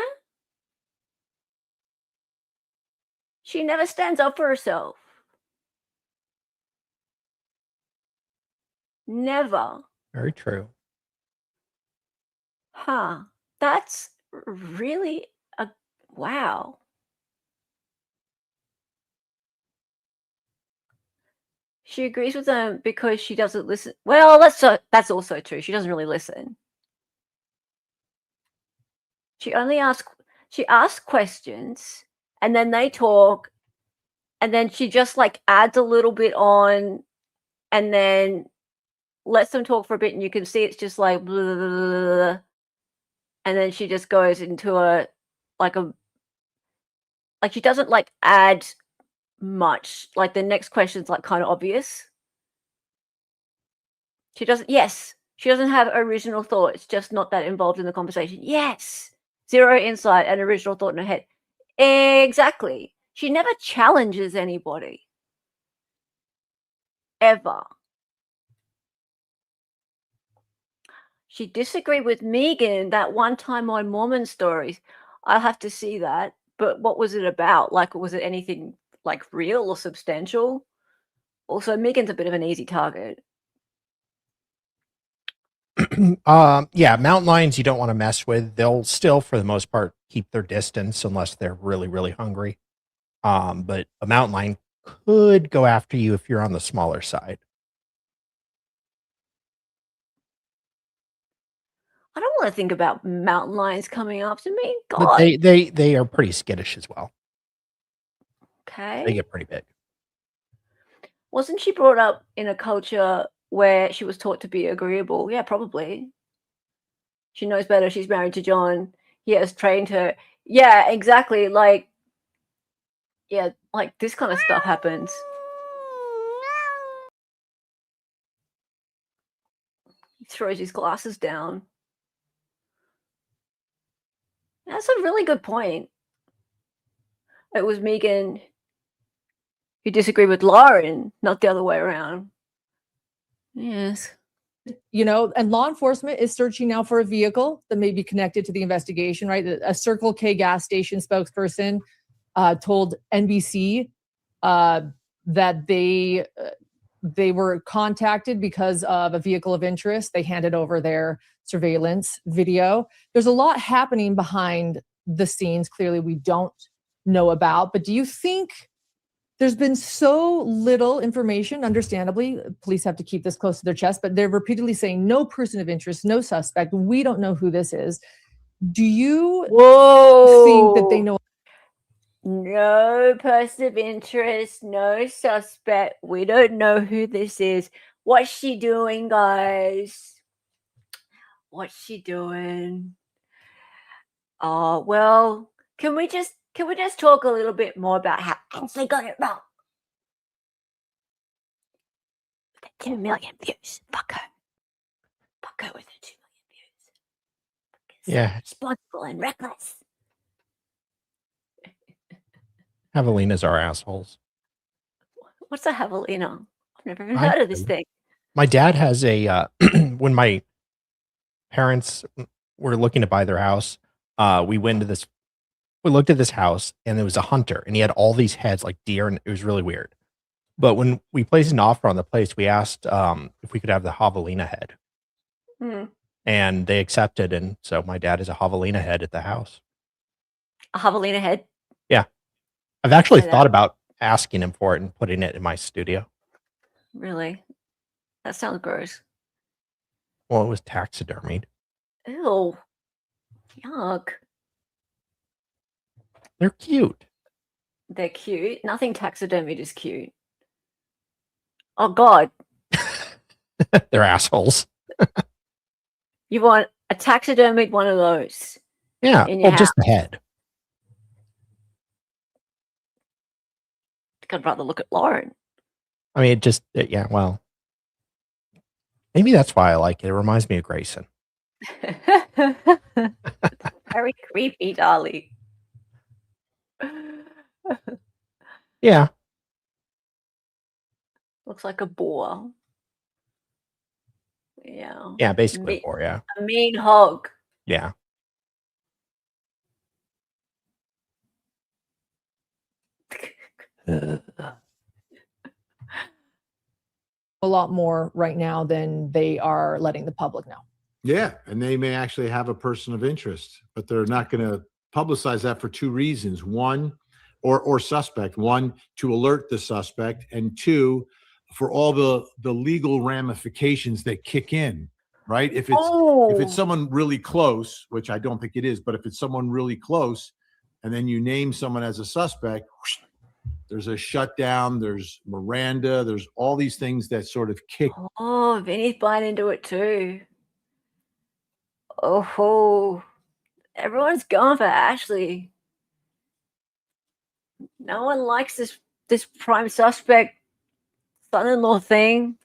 She never stands up for herself. Never. Very true. Huh. That's really a wow. She agrees with them because she doesn't listen. Well, that's also true. She doesn't really listen. She asks questions, and then they talk, and then she just like adds a little bit on, and then lets them talk for a bit, and you can see it's just like blah, blah, blah, blah, and then she just goes into like she doesn't like add much. Like the next question's like kind of obvious. She doesn't have original thought. It's just not that involved in the conversation. Yes. Zero insight and original thought in her head. Exactly. She never challenges anybody. Ever. She disagreed with Megan that one time on Mormon Stories. I'll have to see that. But what was it about? Like, was it anything like real or substantial? Also, Megan's a bit of an easy target. Yeah, mountain lions you don't want to mess with. They'll still, for the most part, keep their distance unless they're really, really hungry. But a mountain lion could go after you if you're on the smaller side. I don't want to think about mountain lions coming after me. God. But they are pretty skittish as well. Okay. They get pretty big. Wasn't she brought up in a culture where she was taught to be agreeable? Yeah, probably. She knows better. She's married to John. He has trained her. Yeah, exactly. Like this kind of stuff happens. He throws his glasses down. That's a really good point. It was Megan who disagreed with Lauren, not the other way around. Yes. And law enforcement is searching now for a vehicle that may be connected to the investigation, right? A Circle K gas station spokesperson told NBC that they were contacted because of a vehicle of interest. They handed over their surveillance video. There's a lot happening behind the scenes, clearly we don't know about. But do you think there's been so little information? Understandably, police have to keep this close to their chest, but they're repeatedly saying no person of interest, no suspect. We don't know who this is. Do you think that they know? No person of interest, no suspect. We don't know who this is. What's she doing, guys? What's she doing? Oh, well, can we just talk a little bit more about how Ashley got it wrong? 2 million views. Fuck her. Fuck her with her 2 million views. Yeah. Responsible and reckless. Javelinas are assholes. What's a javelina? I've never even heard of this thing. My dad has a when my parents were looking to buy their house, we looked at this house and there was a hunter and he had all these heads like deer and it was really weird. But when we placed an offer on the place, we asked if we could have the javelina head. And they accepted, and so my dad is a javelina head at the house. A javelina head? Yeah. I've actually thought about asking him for it and putting it in my studio. Really? That sounds gross. Well, it was taxidermied. Ew. Yuck. They're cute. They're cute. Nothing taxidermied is cute. Oh, God. They're assholes. You want a taxidermied one of those? Yeah. In your Well, just the head. I'd rather look at Lauren. I mean, yeah, well, maybe that's why I like it. It reminds me of Grayson. Very creepy, darling. Yeah. Looks like a boar. Yeah. Yeah, basically a boar, yeah. A mean hog. Yeah. A lot more right now than they are letting the public know. Yeah, and they may actually have a person of interest, but they're not going to publicize that for two reasons. One, or suspect. One, to alert the suspect, and two, for all the legal ramifications that kick in, right? If it's someone really close, which I don't think it is, but if it's someone really close, and then you name someone as a suspect, there's a shutdown, there's Miranda, there's all these things that sort of kick. Oh, Vinny's buying into it too. Oh, everyone's going for Ashley. No one likes this prime suspect son-in-law thing.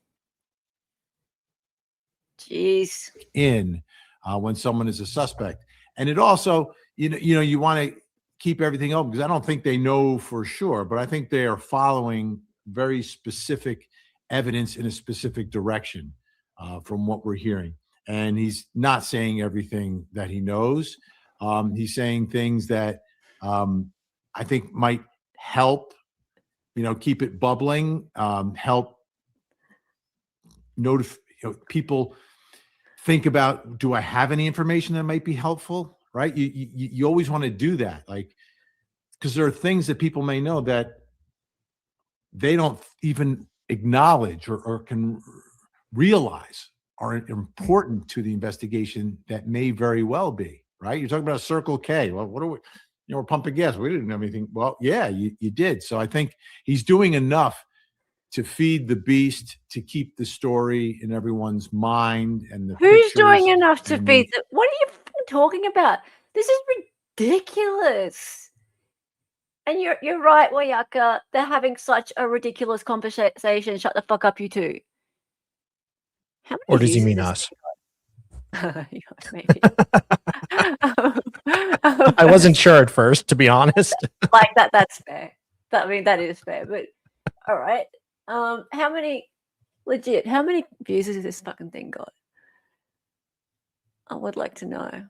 Jeez. When someone is a suspect, and it also, you want to keep everything open because I don't think they know for sure, but I think they are following very specific evidence in a specific direction from what we're hearing. And he's not saying everything that he knows. He's saying things that I think might help, keep it bubbling, help people think about, do I have any information that might be helpful? Right? You always want to do that, like, because there are things that people may know that they don't even acknowledge or can realize are important to the investigation that may very well be, right? You're talking about a Circle K. Well, what are we, we're pumping gas. We didn't have anything. Well, yeah, you did. So I think he's doing enough to feed the beast, to keep the story in everyone's mind. And who's doing enough to feed the, what are you talking about? This is ridiculous. And you're right, Wayaka. They're having such a ridiculous conversation. Shut the fuck up, you two. Or does he mean us? Maybe. I wasn't sure at first, to be honest. Like that. That's fair. That is fair. But all right. How many views has this fucking thing got? I would like to know.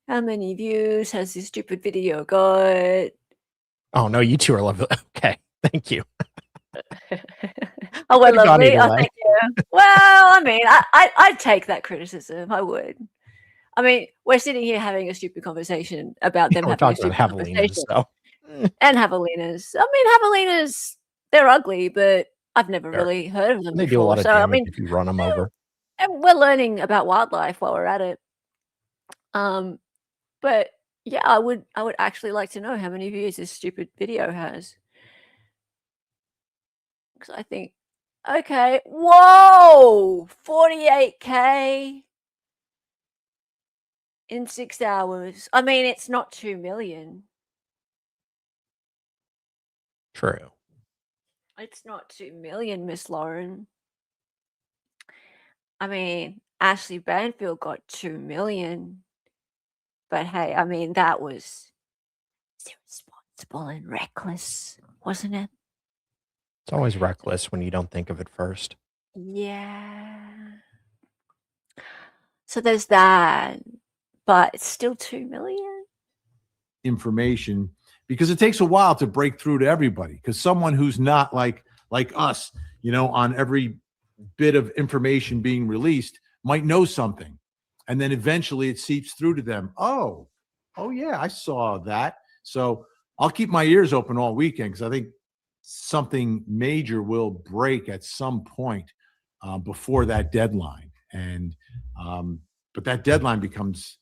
How many views has this stupid video got? Oh no, you two are lovely. Okay, thank you. Oh, we're lovely. Oh, thank you. Well, I mean, I'd take that criticism. I would. I mean, we're sitting here having a stupid conversation about them having a stupid conversation. So. And javelinas. I mean, javelinas, they're ugly, but I've never really heard of them they before. Do a lot of so, damage I mean, if you run them over. And we're learning about wildlife while we're at it. But Yeah, I would actually like to know how many views this stupid video has. Because I think, okay, whoa, 48K in 6 hours. I mean, it's not 2 million. True. It's not 2 million, Miss Lauren. I mean, Ashley Banfield got 2 million. But hey, I mean, that was irresponsible and reckless, wasn't it? It's always reckless when you don't think of it first. Yeah. So there's that, but it's still 2 million. Information, because it takes a while to break through to everybody, because someone who's not like us, you know, on every bit of information being released might know something, and then eventually it seeps through to them. Oh yeah, I saw that. So I'll keep my ears open all weekend, because I think something major will break at some point before that deadline. And but that deadline becomes,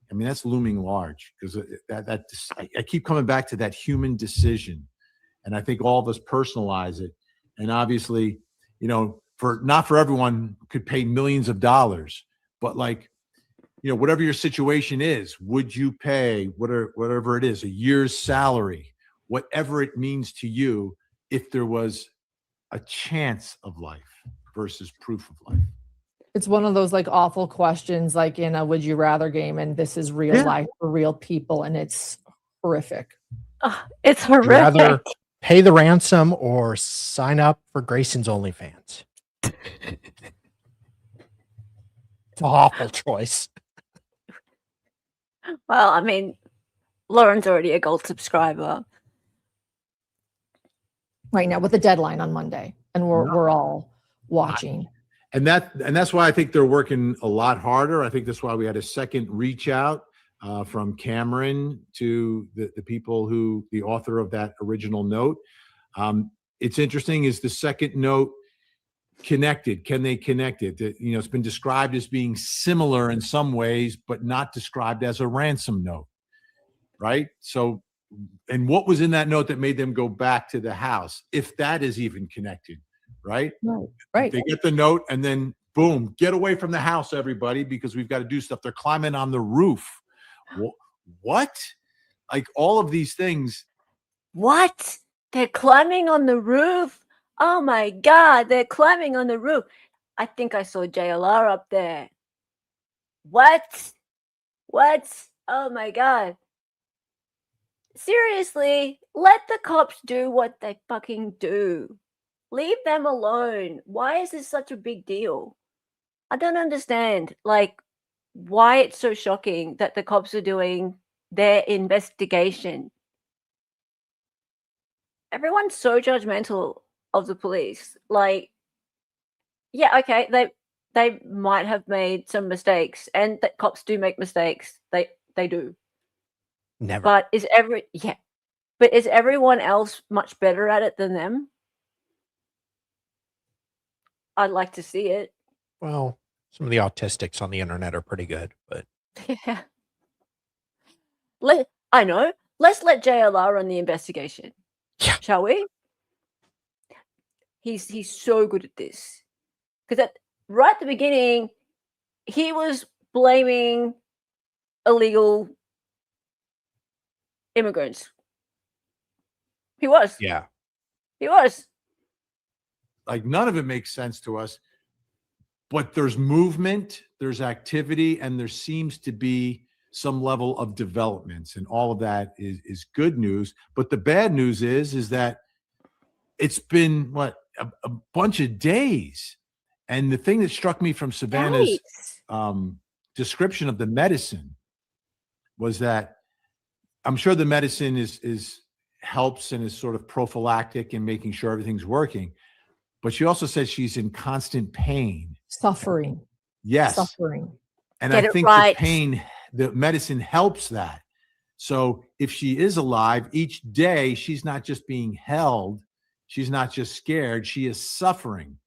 I mean, that's looming large, because I keep coming back to that human decision, and I think all of us personalize it. And obviously, you know, not for everyone could pay millions of dollars, but like, you know, whatever your situation is, would you pay whatever it is, a year's salary, whatever it means to you, if there was a chance of life versus proof of life? It's one of those like awful questions, like in a would you rather game, and this is real life for real people, and it's horrific. Oh, it's Would you rather horrific. pay the ransom or sign up for Grayson's OnlyFans? It's an awful choice. Well, I mean, Lauren's already a gold subscriber. Right now with the deadline on Monday, and we're all watching. And that's why I think they're working a lot harder. I think that's why we had a second reach out from Cameron to the people the author of that original note. It's interesting, is the second note connected? Can they connect it? You know, it's been described as being similar in some ways, but not described as a ransom note, right? So, and what was in that note that made them go back to the house, if that is even connected, right? Right. They get the note and then boom, get away from the house, everybody, because we've got to do stuff. They're climbing on the roof. What? Like all of these things. What? They're climbing on the roof? Oh my God, they're climbing on the roof. I think I saw JLR up there. What? Oh my God. Seriously, let the cops do what they fucking do. Leave them alone. Why is this such a big deal? I don't understand, like, why it's so shocking that the cops are doing their investigation. Everyone's so judgmental of the police. Like, yeah, okay, they might have made some mistakes, and that cops do make mistakes. They do. Never. But is everyone else much better at it than them? I'd like to see it. Well, some of the autistics on the internet are pretty good, but Yeah. I know. Let's let JLR run the investigation. Yeah. Shall we? He's so good at this. Because right at the beginning, he was blaming illegal immigrants. He was. yeah. He was. Like none of it makes sense to us, but there's movement, there's activity, and there seems to be some level of developments, and all of that is good news. But the bad news is that it's been a bunch of days. And the thing that struck me from Savannah's description of the medicine was that I'm sure the medicine is helps and is sort of prophylactic in making sure everything's working. But she also said she's in constant pain. Suffering. Yes. Suffering. And Get I it think right. the pain, the medicine helps that. So if she is alive, each day she's not just being held, she's not just scared, she is suffering.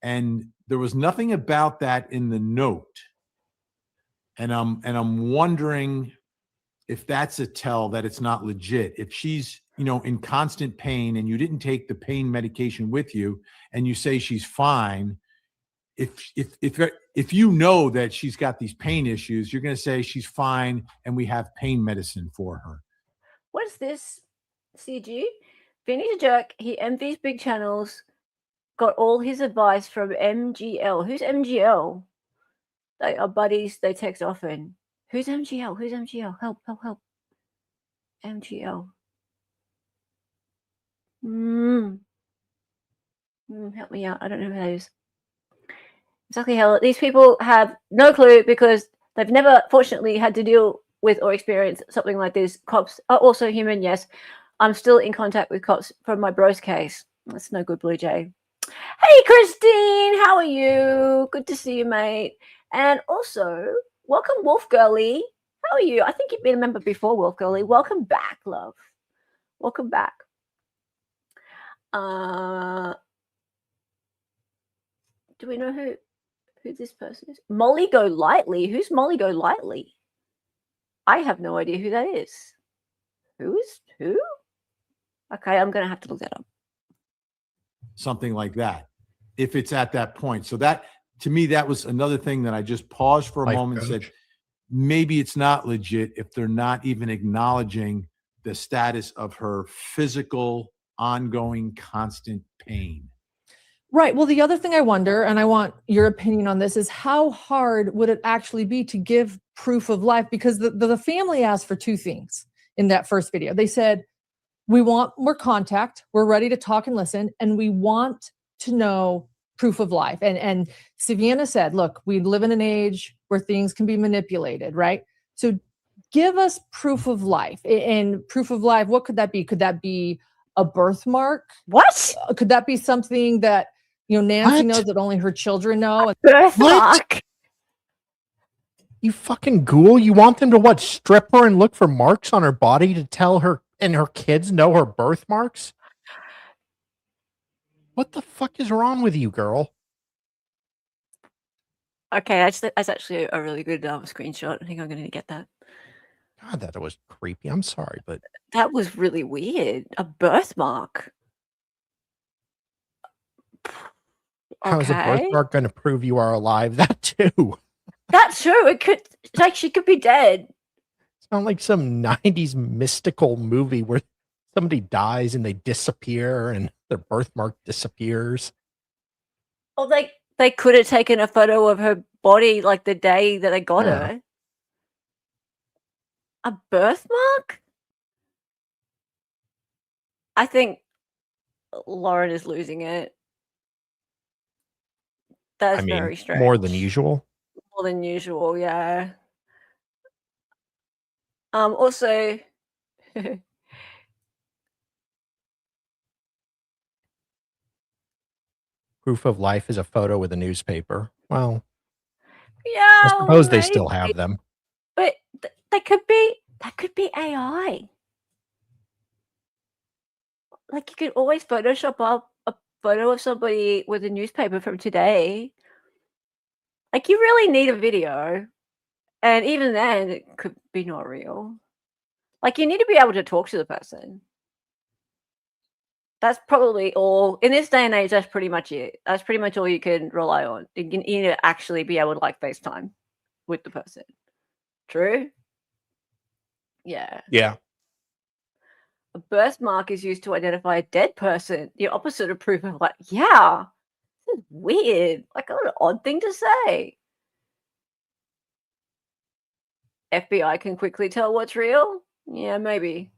And there was nothing about that in the note. And I'm wondering if that's a tell that it's not legit. If she's, in constant pain and you didn't take the pain medication with you and you say she's fine, if you know that she's got these pain issues, you're going to say she's fine and we have pain medicine for her. What is this? CG? Vinnie's a jerk. He envies big channels. Got all his advice from MGL. Who's MGL? They are buddies. They text often. Who's MGL? Who's MGL? Help, help, help. MGL. Help me out. I don't know who that is. Exactly how these people have no clue because they've never, fortunately, had to deal with or experience something like this. Cops are also human, yes. I'm still in contact with cops from my bro's case. That's no good, Blue Jay. Hey, Christine, how are you? Good to see you, mate. And also, welcome, Wolf Girlie. How are you? I think you've been a member before, Wolf Girlie. Welcome back, love. Welcome back. Do we know who this person is? Molly Go Lightly. Who's Molly Go Lightly? I have no idea who that is. Who? Okay, I'm going to have to look that up. Something like that, if it's at that point. So that, to me, that was another thing that I just paused for a moment and said, maybe it's not legit if they're not even acknowledging the status of her physical, ongoing, constant pain. Right. Well, the other thing I wonder, and I want your opinion on this, is how hard would it actually be to give proof of life? Because the family asked for two things in that first video. They said, we want more contact, we're ready to talk and listen, and we want to know proof of life. And Savannah said, look, we live in an age where things can be manipulated, right? So give us proof of life. And proof of life, what could that be? Could that be a birthmark? What? Could that be something that, Nancy knows that only her children know? Birthmark? You fucking ghoul. You want them to what? Strip her and look for marks on her body to tell her and her kids know her birthmarks? What the fuck is wrong with you, girl? Okay, that's actually a really good screenshot. I think I'm going to get that. God, that was creepy. I'm sorry, but that was really weird. A birthmark. How is a birthmark going to prove you are alive? That too. That's true. It could, she could be dead. It's not like some 90s mystical movie where somebody dies and they disappear and their birthmark disappears. Or they could have taken a photo of her body like the day that they got her. A birthmark? I think Lauren is losing it. That's very strange. More than usual. More than usual, yeah. Also, proof of life is a photo with a newspaper. Well, yeah, I suppose they still have them. But that could be AI. Like you could always Photoshop up a photo of somebody with a newspaper from today. Like you really need a video. And even then it could be not real. Like you need to be able to talk to the person. That's probably all in this day and age. That's pretty much it. That's pretty much all you can rely on. You need to actually be able to like FaceTime with the person. True? Yeah. Yeah. A birthmark is used to identify a dead person. The opposite of proof of like, yeah. This is weird. Like what an odd thing to say. FBI can quickly tell what's real? Yeah, maybe.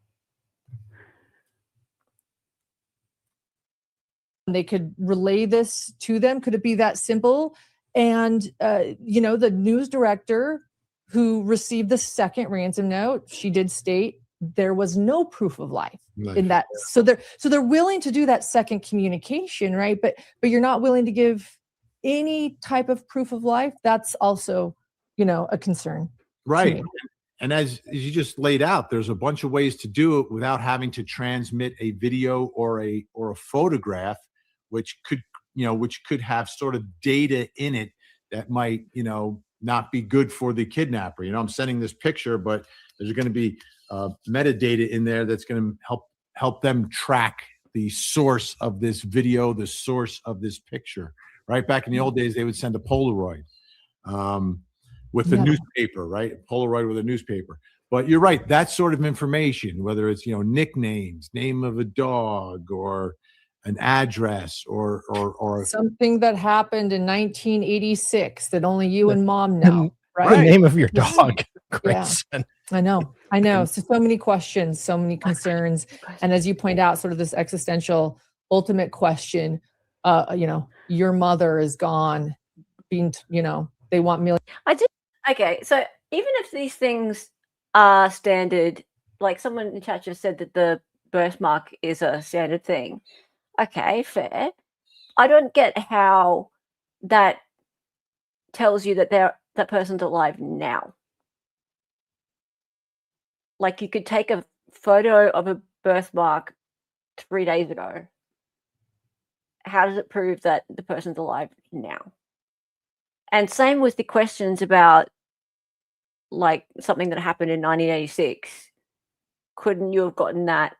They could relay this to them. Could it be that simple? And, the news director who received the second ransom note, she did state there was no proof of life in that. So they're willing to do that second communication, right? But you're not willing to give any type of proof of life. That's also, a concern. Right. And as you just laid out, there's a bunch of ways to do it without having to transmit a video or a photograph, which could have sort of data in it that might, not be good for the kidnapper. You know, I'm sending this picture, but there's going to be metadata in there that's going to help them track the source of this video, the source of this picture. Right back in the old days, they would send a Polaroid with the newspaper, right? A Polaroid with a newspaper. But you're right. That sort of information, whether it's, you know, nicknames, name of a dog, or an address, or something that happened in 1986 that only you and mom know, right? The name of your dog. Yeah, I know. So many questions, so many concerns. And as you point out, sort of this existential ultimate question, you know, your mother is gone, being, you know, they want millions. Okay, so even if these things are standard, like someone in chat just said that the birthmark is a standard thing. Okay, fair. I don't get how that tells you that that person's alive now. Like, you could take a photo of a birthmark 3 days ago. How does it prove that the person's alive now? And same with the questions about, like, something that happened in 1986. Couldn't you have gotten that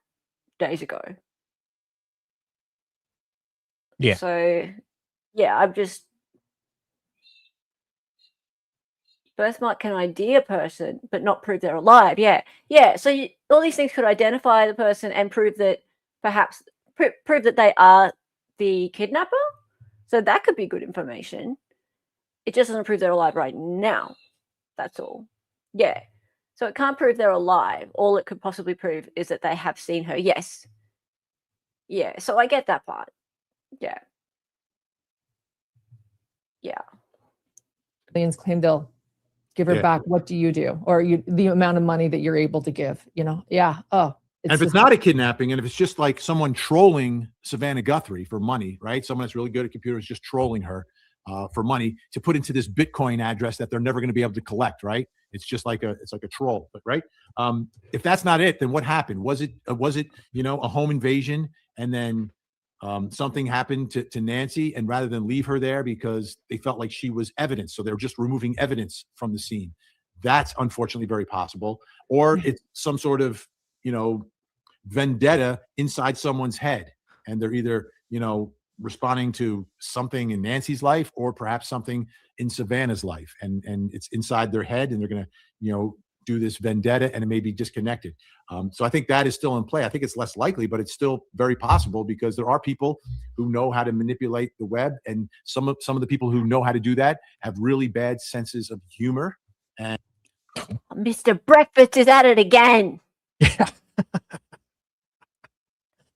days ago? Yeah. So, yeah, I'm just... Birthmark can ID a person, but not prove they're alive. Yeah. So all these things could identify the person and prove that, perhaps prove that they are the kidnapper. So that could be good information. It just doesn't prove they're alive right now. That's all. Yeah. So it can't prove they're alive. All it could possibly prove is that they have seen her. Yes. Yeah. So I get that part. Yeah. Millions claim they'll give her back. What do you do? Or the amount of money that you're able to give, you know? Yeah. Oh. And if it's not a kidnapping, and if it's just like someone trolling Savannah Guthrie for money, right? Someone that's really good at computers just trolling her for money to put into this Bitcoin address that they're never going to be able to collect, right? It's just like a troll, right? If that's not it, then what happened? Was it you know, a home invasion, and then something happened to Nancy, and rather than leave her there because they felt like she was evidence, so they're just removing evidence from the scene? That's unfortunately very possible. Or it's some sort of, you know, vendetta inside someone's head, and they're either, you know, responding to something in Nancy's life or perhaps something in Savannah's life, and it's inside their head, and they're going to, you know, do this vendetta, and it may be disconnected. So I think that is still in play. I think it's less likely, but it's still very possible, because there are people who know how to manipulate the web, and some of the people who know how to do that have really bad senses of humor. And Mr. Breakfast is at it again. Yeah.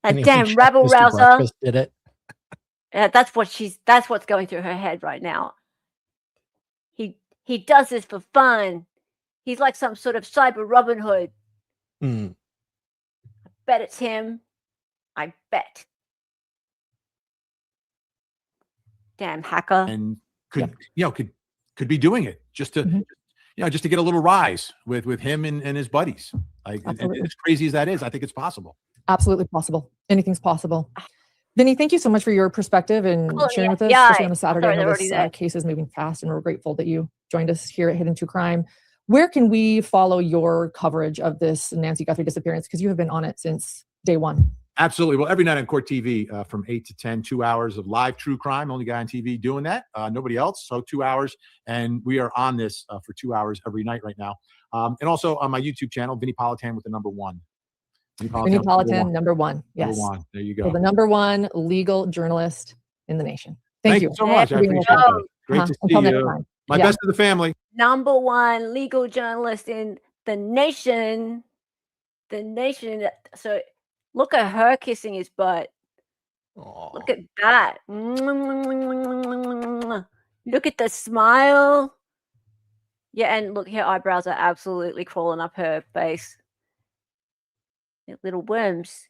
That damn rabble rouser. Breakfast did it. Yeah, that's what's going through her head right now. He does this for fun. He's like some sort of cyber Robin Hood. I bet it's him. I bet. Damn hacker. And could be doing it just to you know, just to get a little rise with him and his buddies. Like, and as crazy as that is, I think it's possible. Absolutely possible. Anything's possible. Vinnie, thank you so much for your perspective and sharing with us, especially on a Saturday. I know this case is moving fast, and we're grateful that you joined us here at Hidden True Crime. Where can we follow your coverage of this Nancy Guthrie disappearance? Because you have been on it since day one. Absolutely. Well, every night on Court TV from 8 to 10, 2 hours of live true crime. Only guy on TV doing that. Nobody else. So 2 hours. And we are on this for 2 hours every night right now. And also on my YouTube channel, Vinnie Politan with the number one. Vinnie Politan, number one. Yes. Number one. There you go. So the number one legal journalist in the nation. Thank you so much. I appreciate that. Great to see you. My best to the family. Number one legal journalist in the nation. The nation. So look at her kissing his butt. Aww. Look at that. Look at the smile. Yeah, and look, her eyebrows are absolutely crawling up her face. Little worms.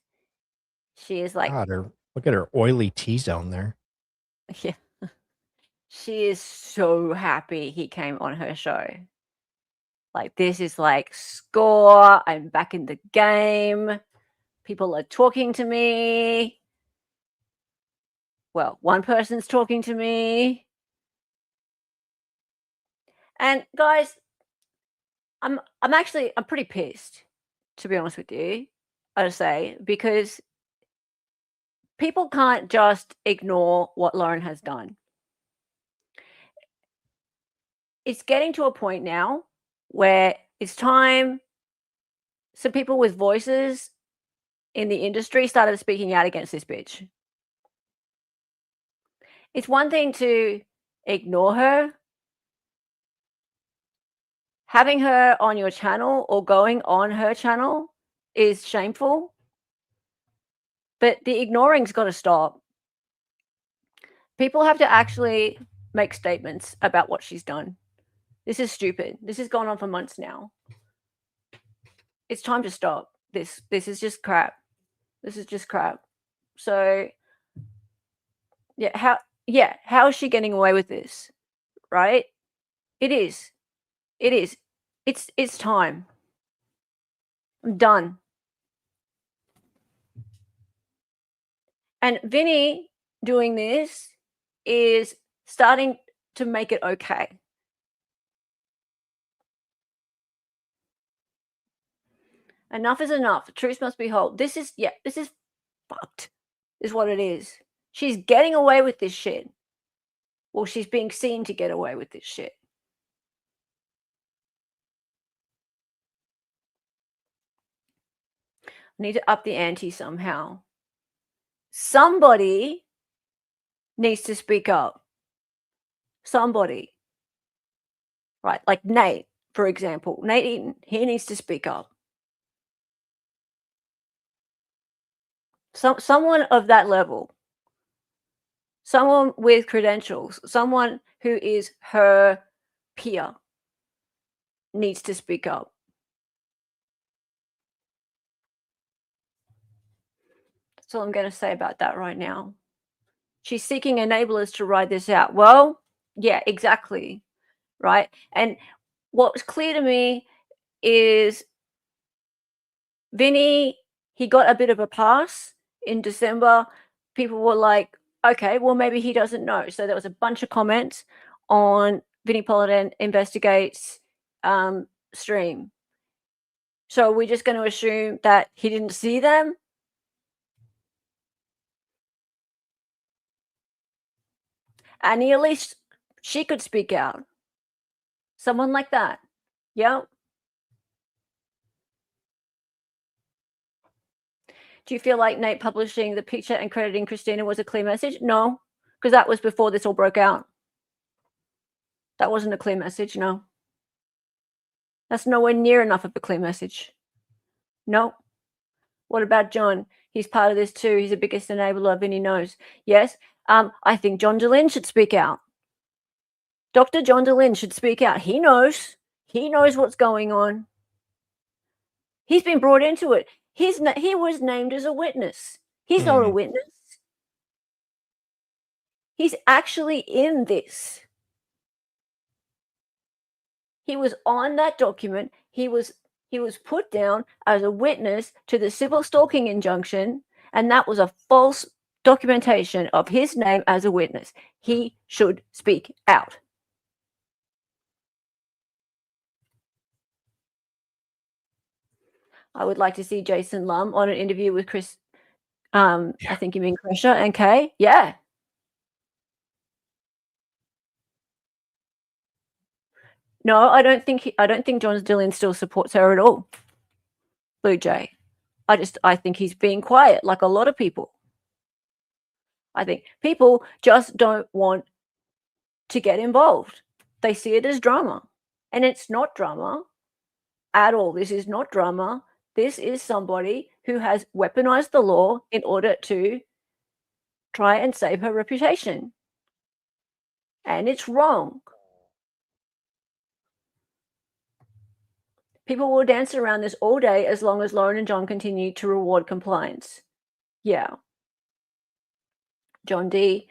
She is like... God, look at her oily T-zone there. Yeah. She is so happy he came on her show. Like, this is like, score. I'm back in the game. People are talking to me. Well, one person's talking to me. And guys, I'm pretty pissed, to be honest with you, I'd say, because people can't just ignore what Lauren has done. It's getting to a point now where it's time some people with voices in the industry started speaking out against this bitch. It's one thing to ignore her. Having her on your channel or going on her channel is shameful. But the ignoring's got to stop. People have to actually make statements about what she's done. This is stupid. This has gone on for months now. It's time to stop. This is just crap. This is just crap. So how is she getting away with this? Right? It is. It's time. I'm done. And Vinnie doing this is starting to make it okay. Enough is enough. The truth must be told. This is fucked, is what it is. She's getting away with this shit. Well, she's being seen to get away with this shit. I need to up the ante somehow. Somebody needs to speak up. Somebody. Right, like Nate, for example. Nate Eaton, he needs to speak up. Someone of that level. Someone with credentials. Someone who is her peer needs to speak up. That's all I'm going to say about that right now. She's seeking enablers to ride this out. Well, yeah, exactly. Right? And what's clear to me is Vinnie, he got a bit of a pass in December. People were like, okay, well, maybe he doesn't know. So there was a bunch of comments on Vinnie Politan Investigates stream. So we're just going to assume that he didn't see them. And at least she could speak out. Someone like that. Yep. Do you feel like Nate publishing the picture and crediting Christina was a clear message? No, because that was before this all broke out. That wasn't a clear message, no. That's nowhere near enough of a clear message. No. What about John? He's part of this too. He's the biggest enabler Vinnie knows. Yes, I think John DeLynn should speak out. Dr. John DeLynn should speak out. He knows. He knows what's going on. He's been brought into it. He was named as a witness. He's not a witness. He's actually in this. He was on that document. He was put down as a witness to the civil stalking injunction, and that was a false documentation of his name as a witness. He should speak out. I would like to see Jason Lum on an interview with Chris. I think you mean Krisha and Kay. Yeah. No, I don't think John Dillon still supports her at all. Blue Jay. I think he's being quiet, like a lot of people. I think people just don't want to get involved. They see it as drama. And it's not drama at all. This is not drama. This is somebody who has weaponized the law in order to try and save her reputation. And it's wrong. People will dance around this all day as long as Lauren and John continue to reward compliance. Yeah. John D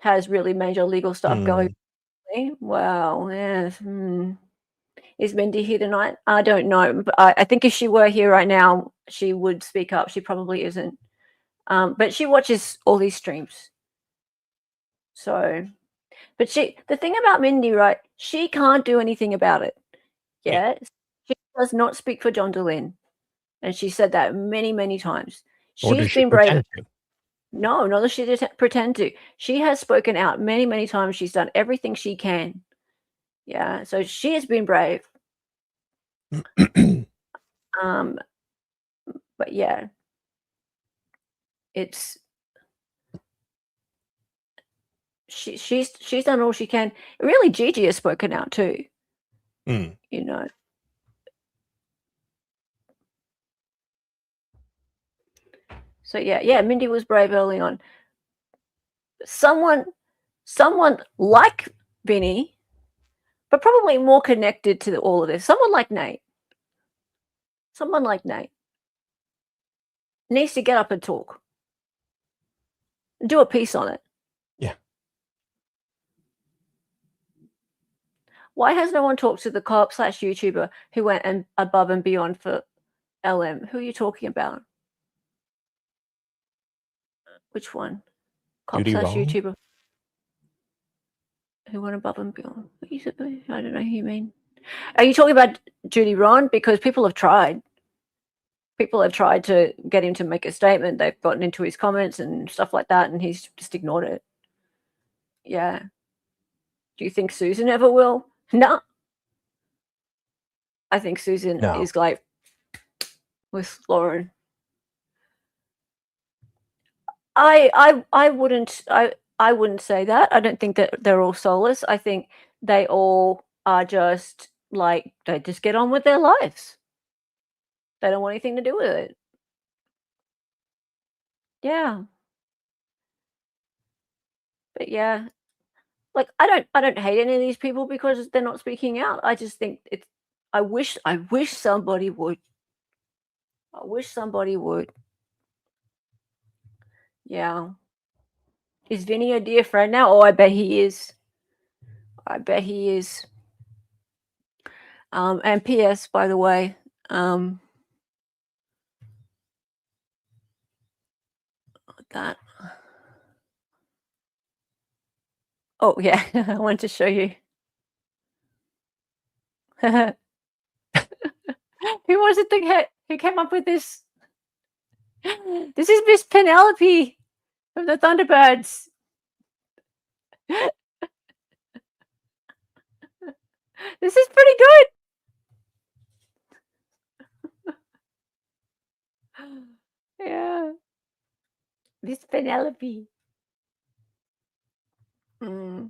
has really major legal stuff going on. Wow. Yes. Is Mindy here tonight? I don't know. But I think if she were here right now, she would speak up. She probably isn't. But she watches all these streams. So But the thing about Mindy, right? She can't do anything about it. Yeah, she does not speak for John DeLynn, and she said that many, many times. Or does She's she been brave. pretend to? No, not that she did pretend to. She has spoken out many, many times. She's done everything she can. Yeah, so she has been brave. But yeah, it's she's done all she can. Really, Gigi has spoken out too. Mm. You know. So yeah, Mindy was brave early on. Someone like Vinnie, but probably more connected to all of this. Someone like Nate. Someone like Nate needs to get up and talk. Do a piece on it. Yeah. Why has no one talked to the cop / YouTuber who went above and beyond for LM? Who are you talking about? Which one? Cop / Judy Wrong? YouTuber who went above and beyond. I don't know who you mean. Are you talking about Judy Ron? Because people have tried. People have tried to get him to make a statement. They've gotten into his comments and stuff like that, and he's just ignored it. Yeah. Do you think Susan ever will? No. I think Susan is like with Lauren. I wouldn't say that. I don't think that they're all soulless. I think they all are just like, they just get on with their lives. They don't want anything to do with it. Yeah. But yeah, like I don't hate any of these people because they're not speaking out. I just think I wish somebody would. I wish somebody would. Yeah. Is Vinnie a dear friend now? Oh, I bet he is. I bet he is. And P.S. by the way, that. Oh yeah, I wanted to show you. Who was it who came up with this? This is Miss Penelope from the Thunderbirds. This is pretty good. Yeah. Miss Penelope. Mm.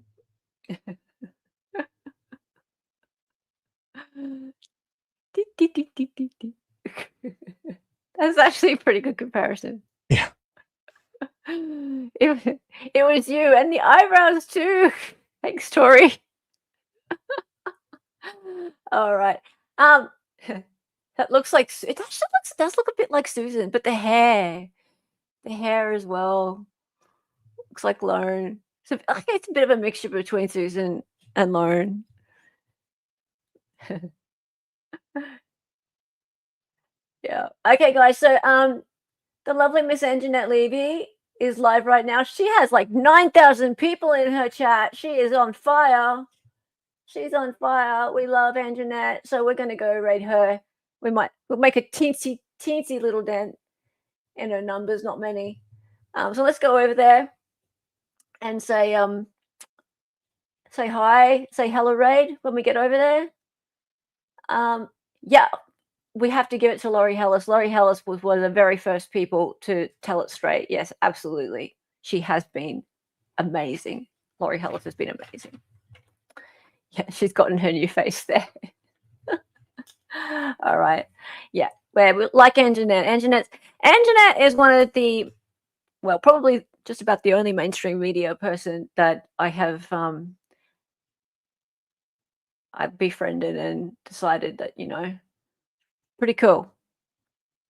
That's actually a pretty good comparison. Yeah. It was you and the eyebrows too. Thanks, Tori. All right. That looks like it actually does look a bit like Susan, but the hair as well looks like Lauren. So it's a bit of a mixture between Susan and Lauren. Yeah. Okay, guys. So the lovely Miss Anjanette Levy is live right now. She has like 9,000 people in her chat. She is on fire. She's on fire. We love Anjanette. So we're gonna go raid her. We'll make a teensy little dent in her numbers, not many. So let's go over there and say hi, say hello, raid when we get over there. Yeah, we have to give it to Laurie Hellis. Laurie Hellis was one of the very first people to tell it straight. Yes, absolutely. She has been amazing. Laurie Hellis has been amazing. Yeah, she's gotten her new face there. All right. Yeah. We're like Anjanette. Anjanette is one of the, well, probably just about the only mainstream media person that I have I befriended and decided that, pretty cool.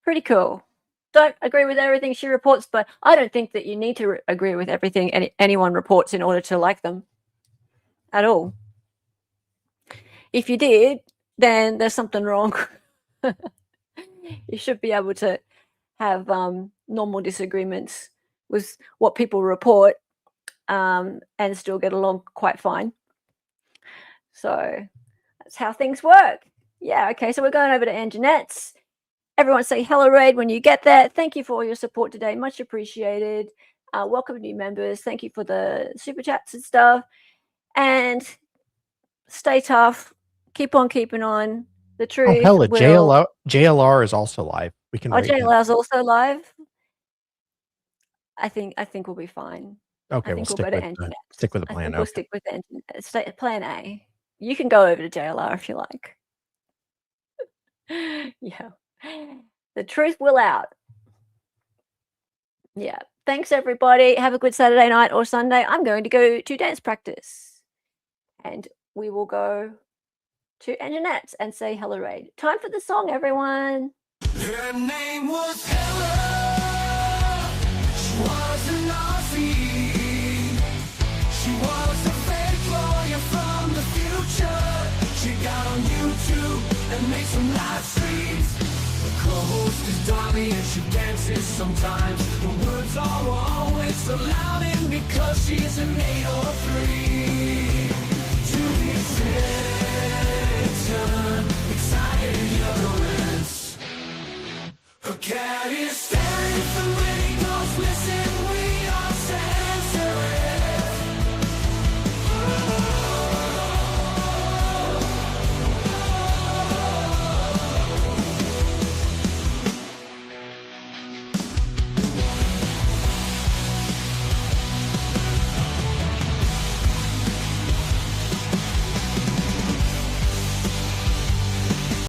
Pretty cool. Don't agree with everything she reports, but I don't think that you need to agree with everything anyone reports in order to like them at all. If you did, then there's something wrong. You should be able to have normal disagreements with what people report and still get along quite fine. So that's how things work. Yeah, okay, so we're going over to Anjanette's. Everyone say hello, Raid, when you get there. Thank you for all your support today. Much appreciated. Welcome new members. Thank you for the super chats and stuff. And stay tough. Keep on keeping on. The truth. Oh, hell, will... JLR is also live. We can. JLR's also live. I think we'll be fine. Okay, we'll stick with the plan. We'll stick with plan A. You can go over to JLR if you like. Yeah. The truth will out. Yeah. Thanks, everybody. Have a good Saturday night or Sunday. I'm going to go to dance practice. And we will go to Anjanette's and say hello, Raid. Time for the song, everyone. Her name was Ella. She was an Aussie. She was a fake lawyer from the future. She got on YouTube and made some live streams. Her co-host is Dolly and she dances sometimes. The words are always so loud and because she's an 8 or